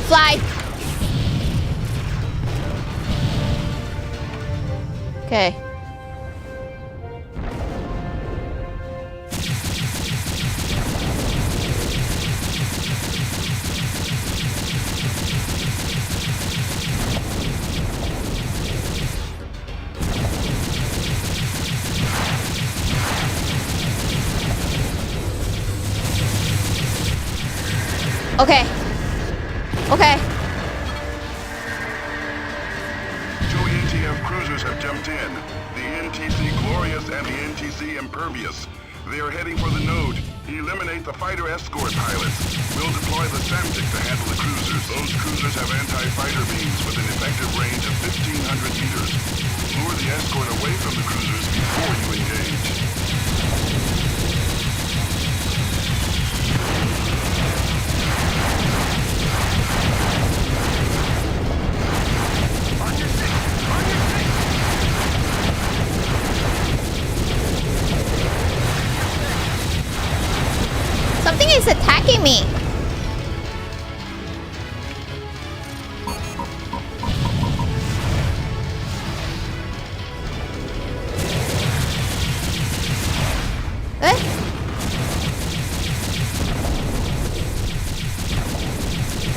Fly. Okay. Okay. Okay. Two NTF cruisers have jumped in. The NTC Glorious and the NTC Impervious. They are heading for the node. Eliminate the fighter escort pilots. We'll deploy the SAMTIC to handle the cruisers. Those cruisers have anti-fighter beams with an effective range of 1,500 meters. Lure the escort away from the cruisers before you engage. Something is attacking me. Eh?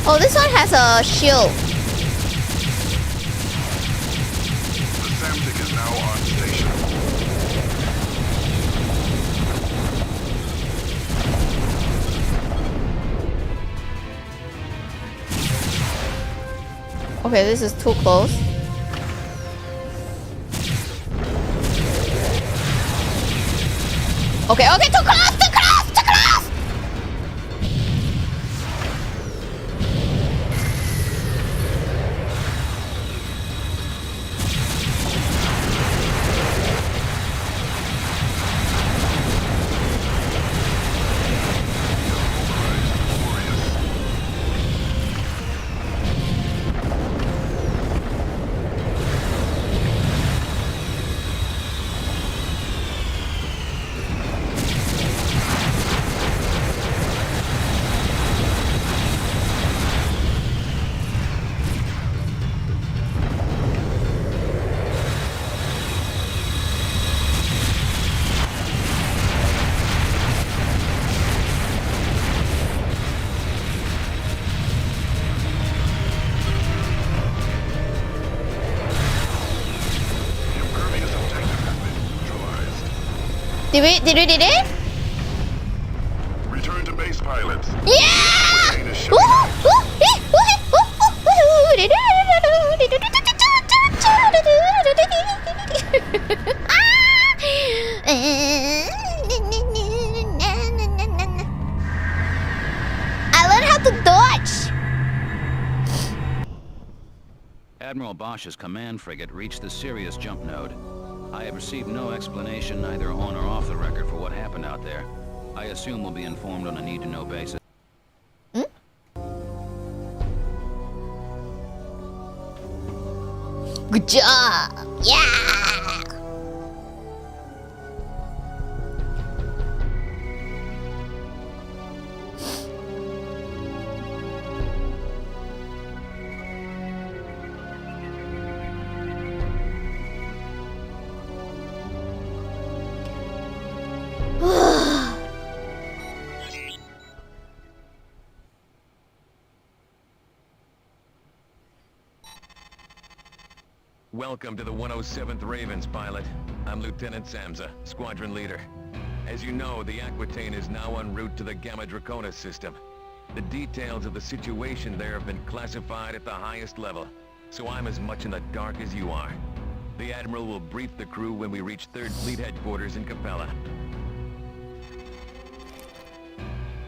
Oh, this one has a shield. The SAMTIC is now on station. Okay, this is too close. Okay, okay, too close, too close, too close! Did we did it? Return to base, pilots. Yeah! Plane is shutting I learned how to dodge. Admiral Bosch's command frigate reached the Sirius jump node. I have received no explanation either on or off the record for what happened out there. I assume we'll be informed on a need-to-know basis. Good job! Yeah! Welcome to the 107th Ravens, pilot. I'm Lieutenant Samza, squadron leader. As you know, the Aquitaine is now en route to the Gamma Draconis system. The details of the situation there have been classified at the highest level, so I'm as much in the dark as you are. The Admiral will brief the crew when we reach 3rd Fleet Headquarters in Capella.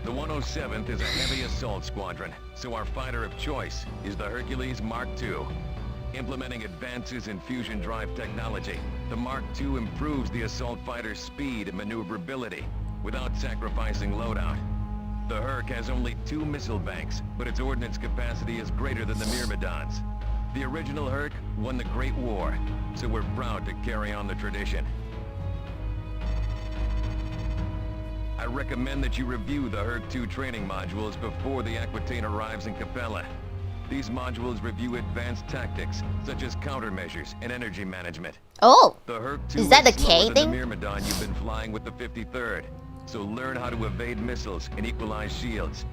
The 107th is a heavy assault squadron, so our fighter of choice is the Hercules Mark II. Implementing advances in fusion drive technology, the Mark II improves the assault fighter's speed and maneuverability without sacrificing loadout. The Herc has only 2 missile banks, but its ordnance capacity is greater than the Myrmidons. The original Herc won the Great War, so we're proud to carry on the tradition. I recommend that you review the Herc 2 training modules before the Aquitaine arrives in Capella. These modules review advanced tactics, such as countermeasures and energy management. Oh, The Herc 2 is that the slower K than thing? the Myrmidon you've been flying with the 53rd, so learn how to evade missiles and equalize shields.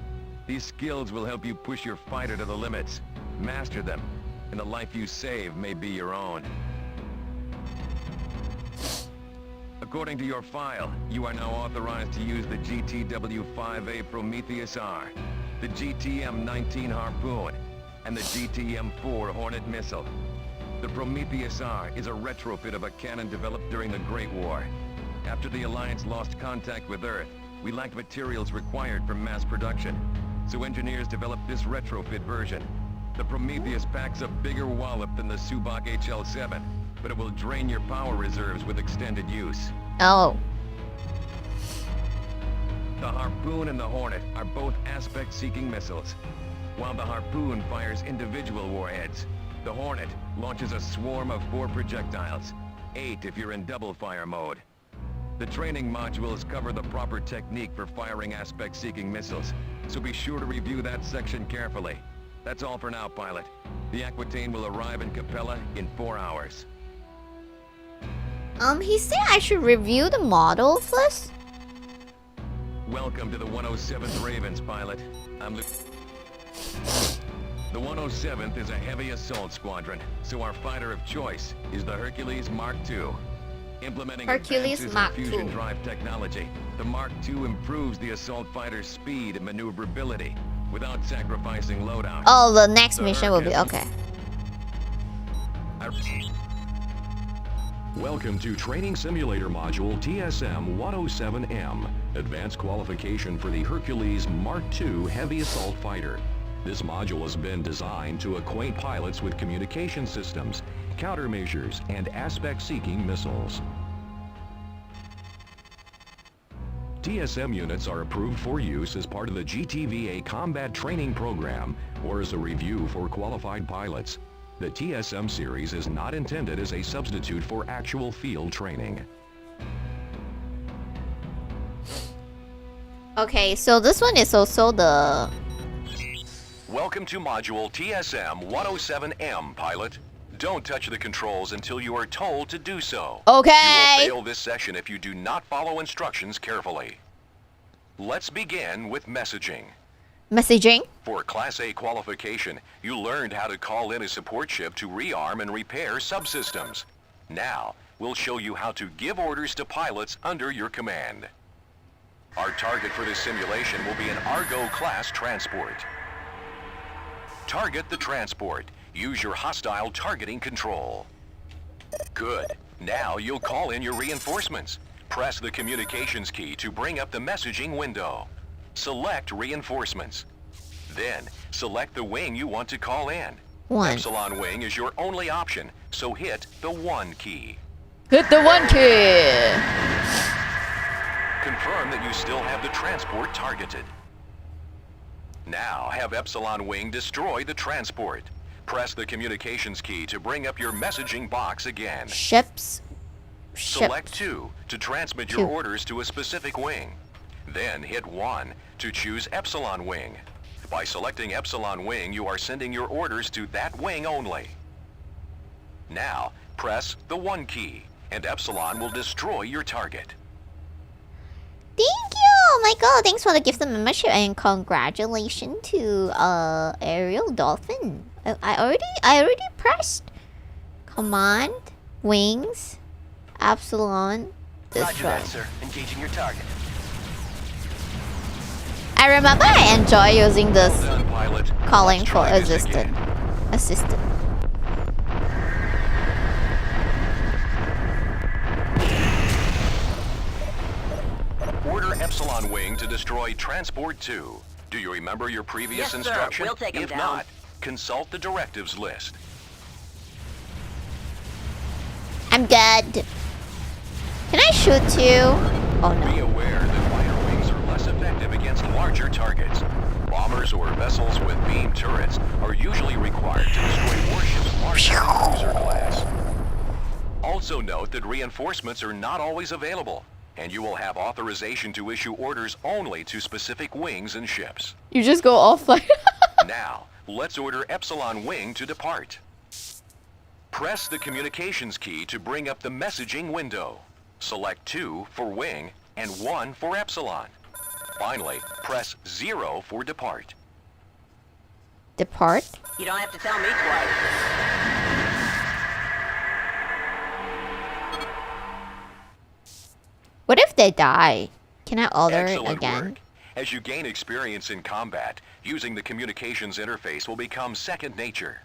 These skills will help you push your fighter to the limits. Master them, and the life you save may be your own. According to your file, you are now authorized to use the GTW-5A Prometheus R, the GTM-19 Harpoon, and the GTM-4 Hornet missile. The Prometheus R is a retrofit of a cannon developed during the Great War. After the Alliance lost contact with Earth, we lacked materials required for mass production, so engineers developed this retrofit version. The Prometheus packs a bigger wallop than the Subak HL-7, but it will drain your power reserves with extended use. Oh. The Harpoon and the Hornet are both aspect-seeking missiles. While the Harpoon fires individual warheads, the Hornet launches a swarm of 4 projectiles, 8 if you're in double-fire mode. The training modules cover the proper technique for firing aspect-seeking missiles, so be sure to review that section carefully. That's all for now, pilot. The Aquitaine will arrive in Capella in 4 hours. He said I should review the model first? Welcome to the 107th Ravens, pilot. The 107th is a heavy assault squadron, so our fighter of choice is the Hercules Mark II. Implementing Hercules advances Mark in fusion II. drive technology, the Mark II improves the assault fighter's speed and maneuverability without sacrificing loadout. Oh, the next The mission Herc will be has- okay. Welcome to Training Simulator Module TSM-107M, Advanced Qualification for the Hercules Mark II Heavy Assault Fighter. This module has been designed to acquaint pilots with communication systems, countermeasures, and aspect-seeking missiles. TSM units are approved for use as part of the GTVA Combat Training Program or as a review for qualified pilots. The TSM series is not intended as a substitute for actual field training. Okay, so this one is also the... Welcome to Module TSM-107M, pilot. Don't touch the controls until you are told to do so. Okay. You will fail this section if you do not follow instructions carefully. Let's begin with messaging. Messaging? For Class A qualification, you learned how to call in a support ship to rearm and repair subsystems. Now, we'll show you how to give orders to pilots under your command. Our target for this simulation will be an Argo-class transport. Target the transport. Use your hostile targeting control. Good. Now you'll call in your reinforcements. Press the communications key to bring up the messaging window. Select reinforcements. Then, select the wing you want to call in. 1. Epsilon wing is your only option, so hit the 1 key. Hit the 1 key! Confirm that you still have the transport targeted. Now, have Epsilon wing destroy the transport. Press the communications key to bring up your messaging box again. Ships. Select 2 to transmit your orders to a specific wing. Then hit 1 to choose Epsilon wing. By selecting Epsilon wing, you are sending your orders to that wing only. Now, press the 1 key, and Epsilon will destroy your target. Thank you! Oh my god, thanks for the gift of membership and congratulations to Ariel Dolphin. I already pressed command, wings, Epsilon, Roger destroy. that, sir. Engaging your target. I remember I enjoy using this Well done, pilot. calling Let's for try this assistant. again. Assistant. Order Epsilon Wing to destroy Transport 2. Do you remember your previous Yes, sir. instruction? We'll take 'em if down. not, consult the directives list. I'm good. Can I shoot you? Oh Be no. aware that fighter wings are less effective against larger targets. Bombers or vessels with beam turrets are usually required to destroy warships larger than cruiser class. Also note that reinforcements are not always available, and you will have authorization to issue orders only to specific wings and ships. You just go offline. Now, let's order Epsilon Wing to depart. Press the communications key to bring up the messaging window. Select 2 for Wing and 1 for Epsilon. Finally, press 0 for depart. Depart? You don't have to tell me twice. What if they die? Can I order it Excellent again? work. As you gain experience in combat, using the communications interface will become second nature.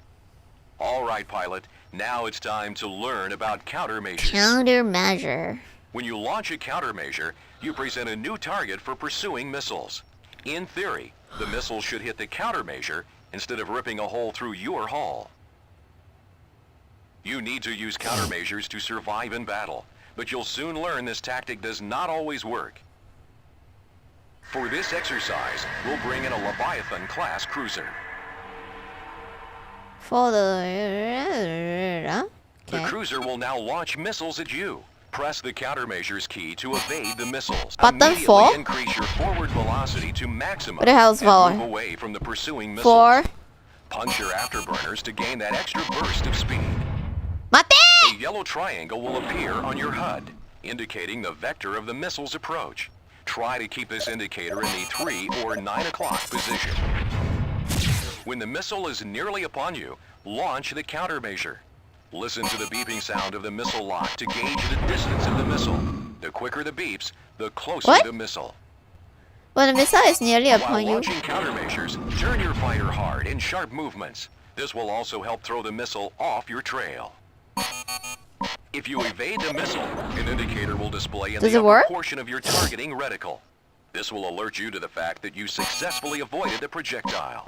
All right, pilot. Now it's time to learn about countermeasures. Countermeasure. When you launch a countermeasure, you present a new target for pursuing missiles. In theory, the missile should hit the countermeasure instead of ripping a hole through your hull. You need to use countermeasures to survive in battle, but you'll soon learn this tactic does not always work. For this exercise, we'll bring in a Leviathan-class cruiser. For the... The Okay. cruiser will now launch missiles at you. Press the countermeasures key to evade the missiles. Button Immediately 4? increase your forward velocity to maximum What the hell's and 4? move away from the pursuing missiles. 4. Punch your afterburners to gain that extra burst of speed. Mate! A yellow triangle will appear on your HUD, indicating the vector of the missile's approach. Try to keep this indicator in the 3 or 9 o'clock position. When the missile is nearly upon you, launch the countermeasure. Listen to the beeping sound of the missile lock to gauge the distance of the missile. The quicker the beeps, the closer What? the missile. When the missile is nearly While upon you. launching countermeasures, turn your fighter hard in sharp movements. This will also help throw the missile off your trail. If you evade the missile, an indicator will display in Does the it upper work? portion of your targeting reticle. This will alert you to the fact that you successfully avoided the projectile.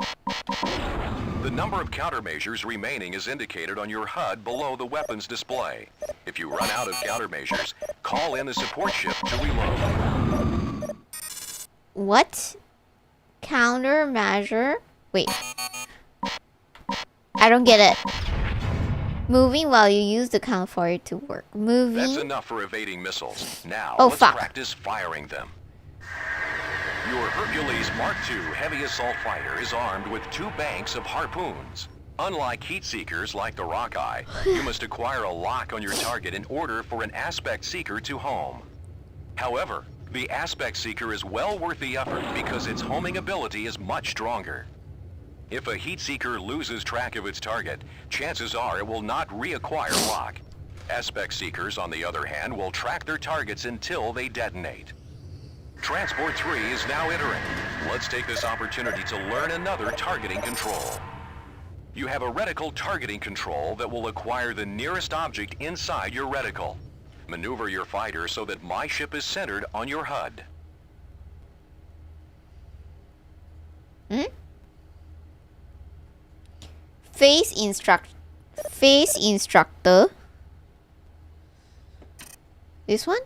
The number of countermeasures remaining is indicated on your HUD below the weapons display. If you run out of countermeasures, call in the support ship to reload. What? Countermeasure? Wait. I don't get it. Moving while you use the count for it to work. That's Moving. enough for evading missiles. Now, Oh, let's fuck. practice firing them. Your Hercules Mark II heavy assault fighter is armed with 2 banks of harpoons. Unlike heat seekers like the Rockeye, you must acquire a lock on your target in order for an aspect seeker to home. However, the aspect seeker is well worth the effort because its homing ability is much stronger. If a heat seeker loses track of its target, chances are it will not reacquire lock. Aspect seekers, on the other hand, will track their targets until they detonate. Transport 3 is now entering. Let's take this opportunity to learn another targeting control. You have a reticle targeting control that will acquire the nearest object inside your reticle. Maneuver your fighter so that my ship is centered on your HUD. Face instructor. This one?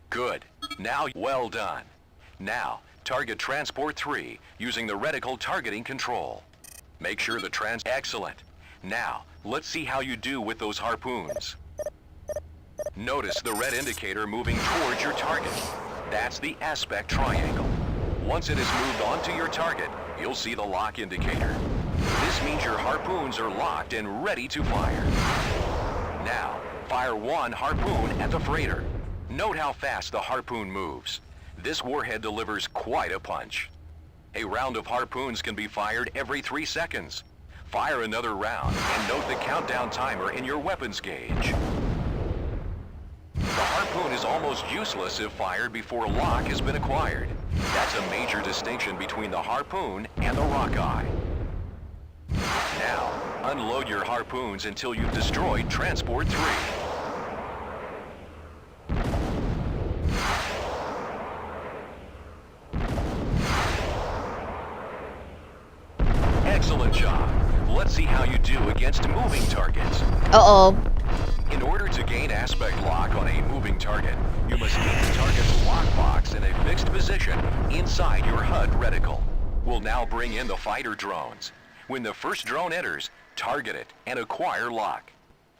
Good. Now, well done. Now, target Transport 3 using the reticle targeting control. Make sure the excellent. Now, let's see how you do with those harpoons. Notice the red indicator moving towards your target. That's the aspect triangle. Once it has moved onto your target, you'll see the lock indicator. This means your harpoons are locked and ready to fire. Now, fire 1 harpoon at the freighter. Note how fast the harpoon moves. This warhead delivers quite a punch. A round of harpoons can be fired every 3 seconds. Fire another round and note the countdown timer in your weapons gauge. The harpoon is almost useless if fired before a lock has been acquired. That's a major distinction between the harpoon and the rockeye. Now, unload your harpoons until you've destroyed Transport 3. Excellent job. Let's see how you do against moving targets. Uh-oh. In order to gain aspect lock on a moving target, you must keep the target's lockbox in a fixed position inside your HUD reticle. We'll now bring in the fighter drones. When the first drone enters, target it and acquire lock.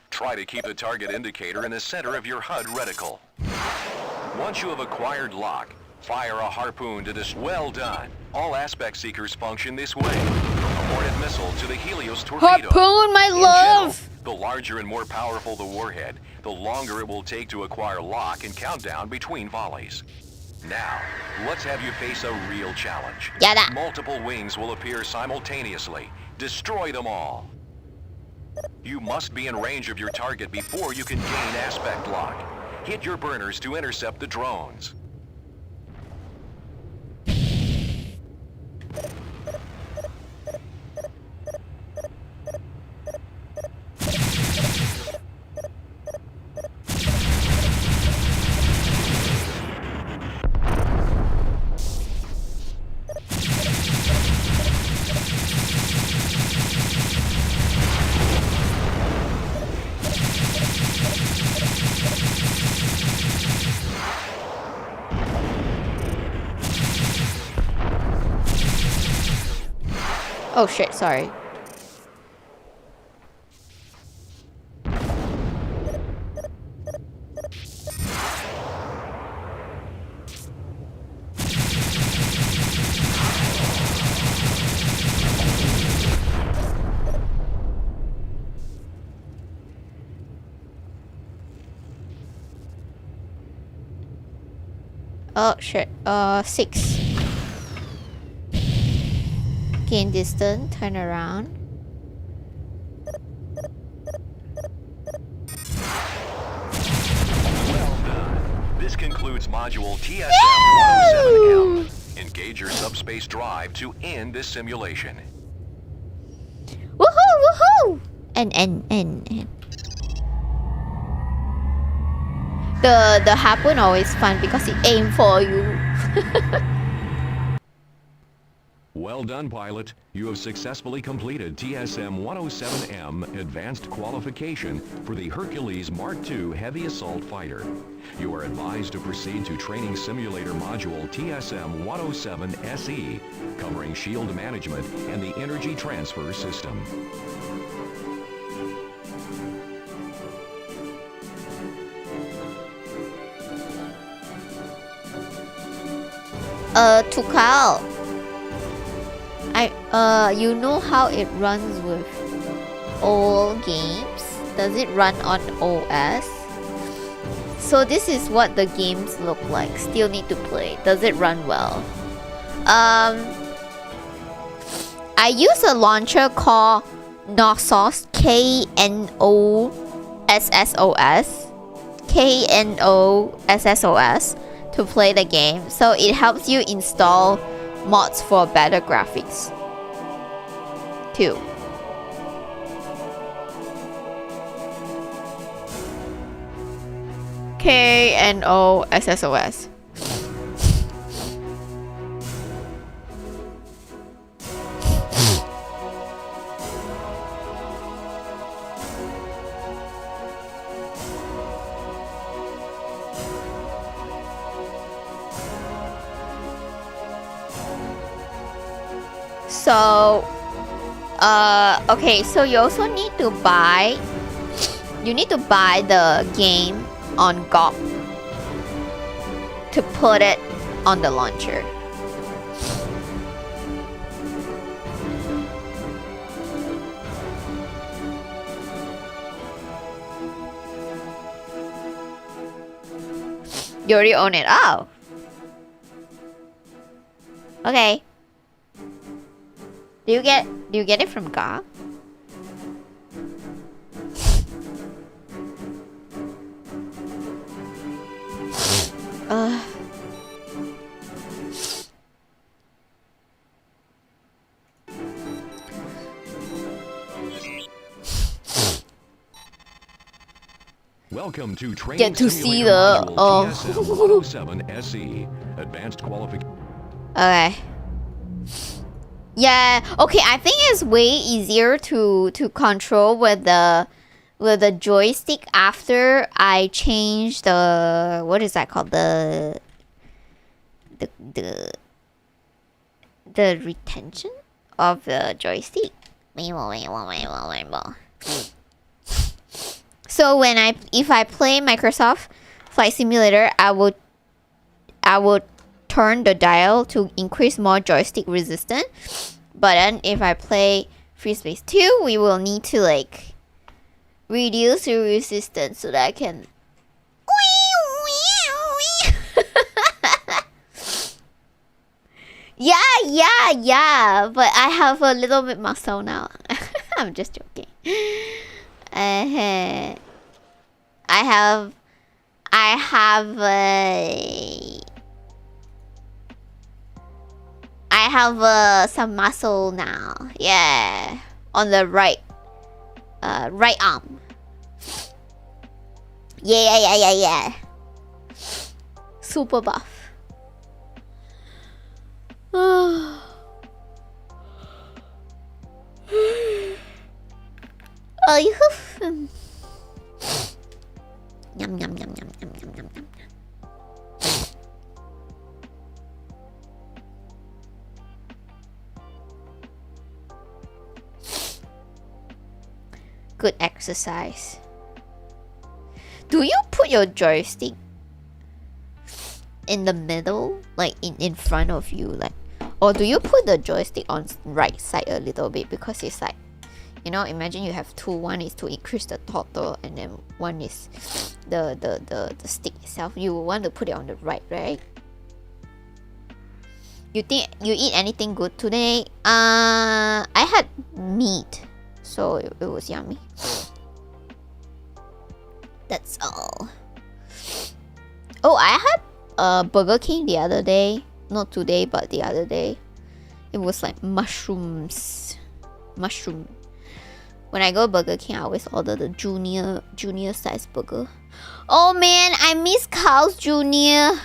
Try to keep the target indicator in the center of your HUD reticle. Once you have acquired lock, fire a harpoon to this. Well done. All aspect seekers function this way. From the Hornet missile to the Helios torpedo. Harpoon, my In love! general, the larger and more powerful the warhead, the longer it will take to acquire lock and countdown between volleys. Now, let's have you face a real challenge. Yada. Multiple wings will appear simultaneously. Destroy them all. You must be in range of your target before you can gain aspect lock. Hit your burners to intercept the drones. Oh shit, sorry. Oh shit, 6. Gain distance, turn around. Well done. This concludes module TSM-107M. Engage your subspace drive to end this simulation. Woohoo, woohoo! And. The harpoon always fun because it aim for you. Well done, pilot. You have successfully completed TSM-107M Advanced Qualification for the Hercules Mark II Heavy Assault Fighter. You are advised to proceed to Training Simulator Module TSM-107SE, covering shield management and the energy transfer system. Tukal. You know how it runs with all games? Does it run on OS? So this is what the games look like. Still need to play. Does it run well? I use a launcher called Knossos, K-N-O-S-S-O-S, K-N-O-S-S-O-S, to play the game. So it helps you install mods for better graphics too. K-N-O-S-S-O-S. So, okay, so you also need to buy the game on GOG to put it on the launcher. You already own it. Oh. Okay. Do you get it from GOG? Welcome to Training Get to see Simulator the Module TSM 107 SE. Advanced qualification. Okay. Yeah. Okay. I think it's way easier to control with the joystick after I change the what is that called the retention of the joystick. So if I play Microsoft Flight Simulator, I would turn the dial to increase more joystick resistance. But then if I play Freespace 2, we will need to like reduce the resistance so that I can yeah, but I have a little bit muscle now. I'm just joking. I have some muscle now. Yeah, on the right arm. Yeah. Super buff. Oh, you yum yum yum yum yum yum yum yum. Good exercise. Do you put your joystick in the middle, like in front of you, like, or do you put the joystick on right side a little bit, because it's like, you know, imagine you have two. One is to increase the throttle, and then one is the stick itself. You want to put it on the right, right? You think you eat anything good today? I had meat, so it was yummy. That's all. Oh, I had Burger King the other day. Not today, but the other day. It was like mushroom. When I go Burger King, I always order the junior size burger. Oh man, I miss Carl's Jr.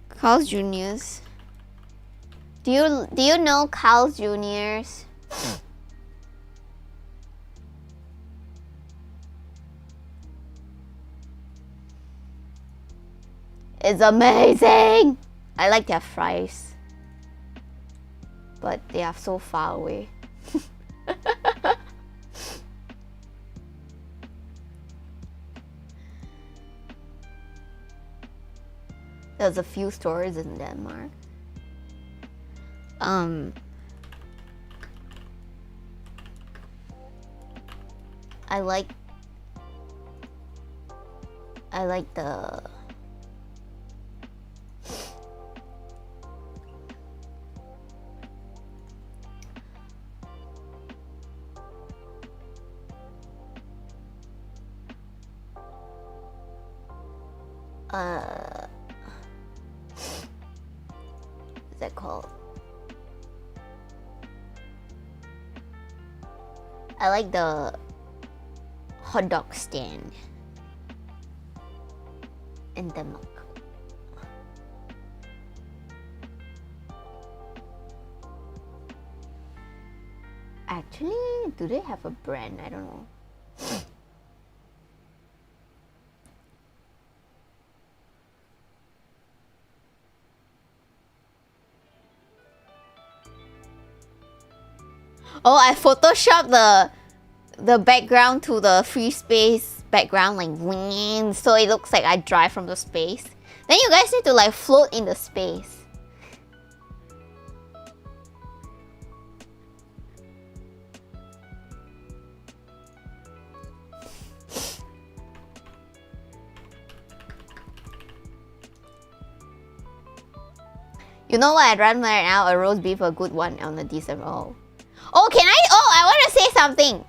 Carl's Juniors. Do you know Carl's Juniors? It's amazing. I like their fries, but they are so far away. There's a few stores in Denmark. I like the what's that called? I like the hot dog stand in Denmark. Actually, do they have a brand? I don't know. Oh, I photoshopped the background to the Freespace background, like wing, so it looks like I drive from the space. Then you guys need to like float in the space. You know what I'd run right now? A roast beef, a good one on the decent roll. Oh, can I? Oh, I want to say something.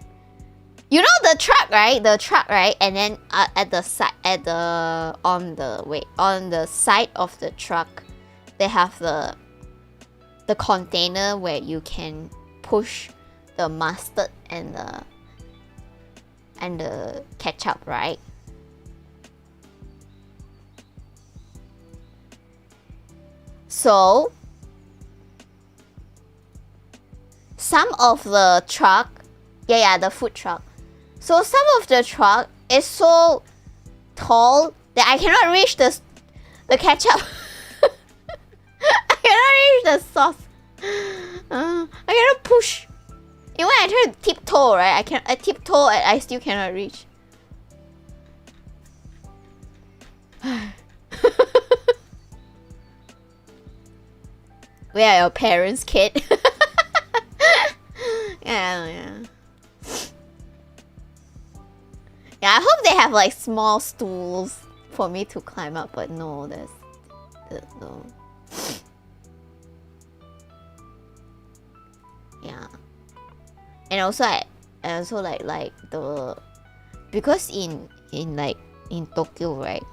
You know the truck, right? The truck, right? And then on the side of the truck, they have the container where you can push the mustard and and the ketchup, right? So some of the truck, the food truck. So some of the truck is so tall that I cannot reach the ketchup. I cannot reach the sauce. I cannot push. Even when I try to tiptoe, right? I tiptoe and I still cannot reach. We are your parents' kid. Yeah, I hope they have like small stools for me to climb up, but no, there's no. Yeah, and also I also like the, because in Tokyo, right,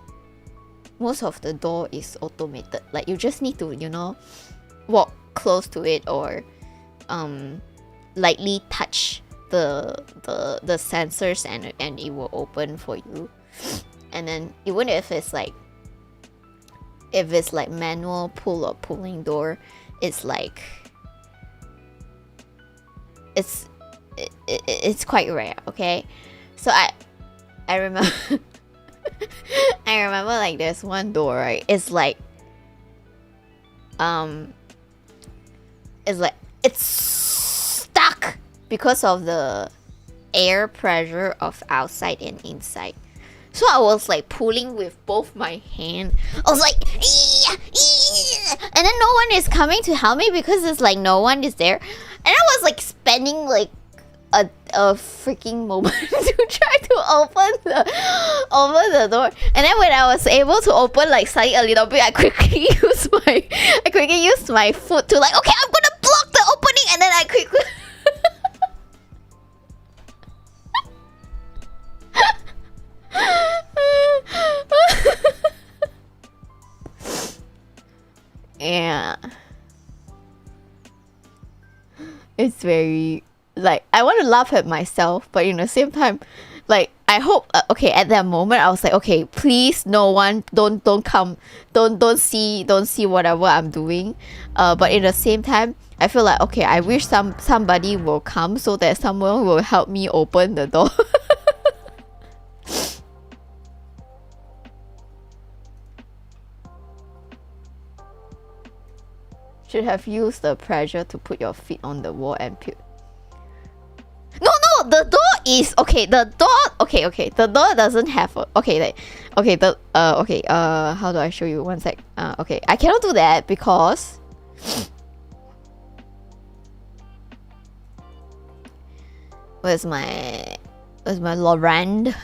most of the door is automated. Like you just need to, you know, walk close to it or lightly touch the sensors and it will open for you. And then even if it's like manual pull or pulling door, it's like it's quite rare, okay? So I remember I remember like there's one door, right? It's stuck because of the air pressure of outside and inside. So I was like pulling with both my hands. I was like, and then no one is coming to help me because it's like no one is there. And I was like spending like a freaking moment to try to open the door. And then when I was able to open like slightly a little bit, I quickly used my foot to like, okay, I'm gonna block the opening, and then I quickly yeah, it's very like, I want to laugh at myself, but in the same time, like I hope okay, at that moment I was like, okay, please no one don't come, don't see whatever I'm doing, but in the same time I feel like, okay, I wish somebody will come so that someone will help me open the door. Should have used the pressure to put your feet on the wall and puke. No, the door is okay. The door, okay. The door doesn't have a, okay, like, okay, how do I show you? One sec. Okay, I cannot do that because where's my Laurent?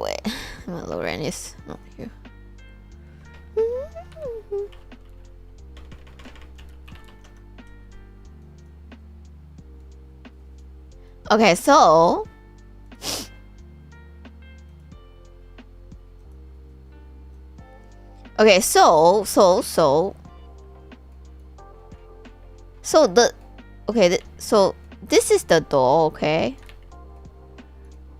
Wait, my Laurent is not here. Okay, so okay, so the okay, so this is the door, okay?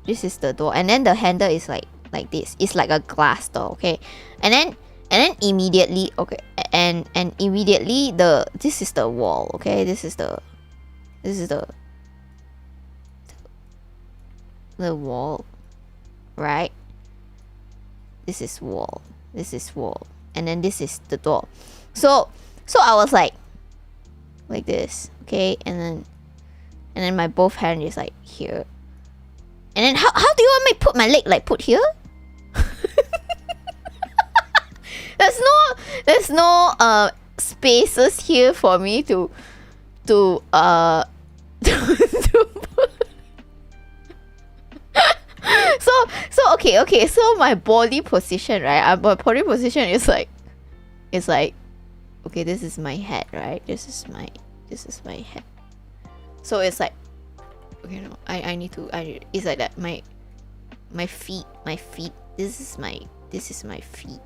This is the door, and then the handle is like this. It's like a glass door, okay? And then immediately, okay, and immediately this is the wall, okay? This is the wall, right? This is wall, and then this is the door. So I was like this, okay? And then my both hand is like here. And then how do you want me to put my leg, like put here? There's no spaces here for me to put. So okay, so my body position, right? My body position is like okay, this is my head, right? This is my head. So it's like, okay, no, I need to, it's like that. My feet. This is my feet.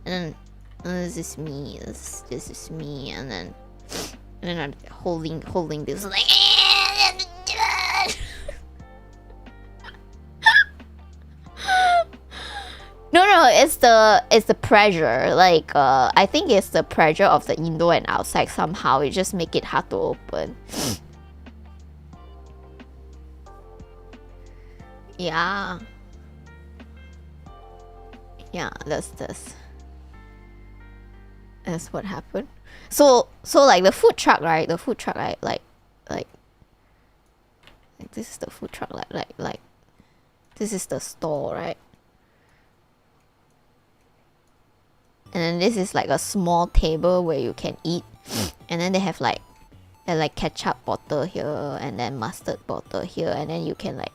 and then this is me. This is me, and then I'm holding this like. No, it's the pressure. Like I think it's the pressure of the indoor and outside. Somehow it just make it hard to open. Yeah. Yeah, that's what happened. So like the food truck, right? Like this is the food truck, like this is the store, right? And then this is like a small table where you can eat. And then they have like ketchup bottle here, and then mustard bottle here, and then you can like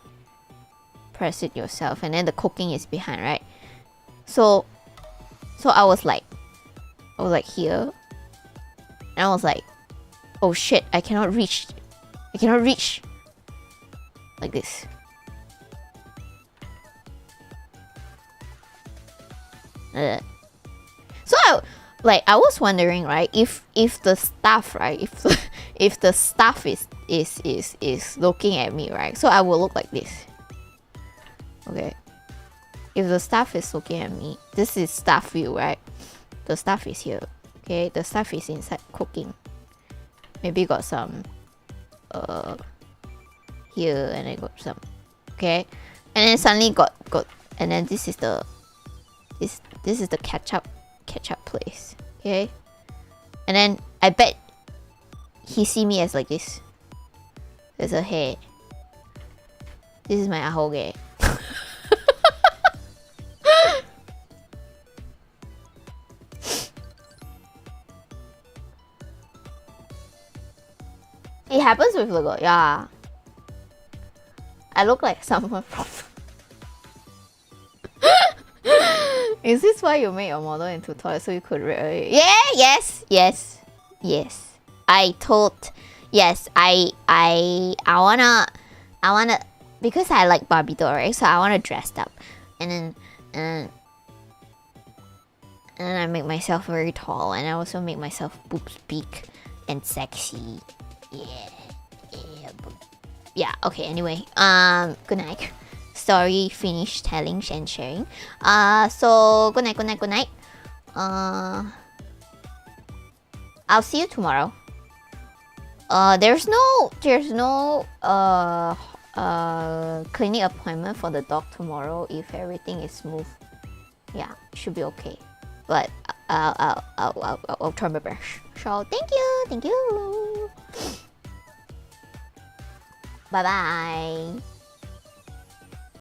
press it yourself, and then the cooking is behind, right? So I was like here, and I was like, oh shit, I cannot reach like this. So I was wondering, right, if the staff, right, if the staff is looking at me, right, so I will look like this. Okay, if the staff is looking at me, this is staff view, right? The staff is here. Okay, the staff is inside cooking. Maybe got some here, and I got some. Okay, and then suddenly got and then this is the ketchup place. Okay, and then I bet he see me as like this. There's a hair. This is my ahoge. It happens with the girl, yeah. I look like someone from. Is this why you made your model into toy so you could read? Yeah, yes. I wanna because I like Barbie doll, right? So I wanna dress up, and then I make myself very tall, and I also make myself boobs big and sexy. Yeah. Okay. Anyway, good night. Story finished telling and sharing. So good night. I'll see you tomorrow. There's no clinic appointment for the dog tomorrow if everything is smooth. Yeah, should be okay. But I'll try my best. So thank you. Bye bye.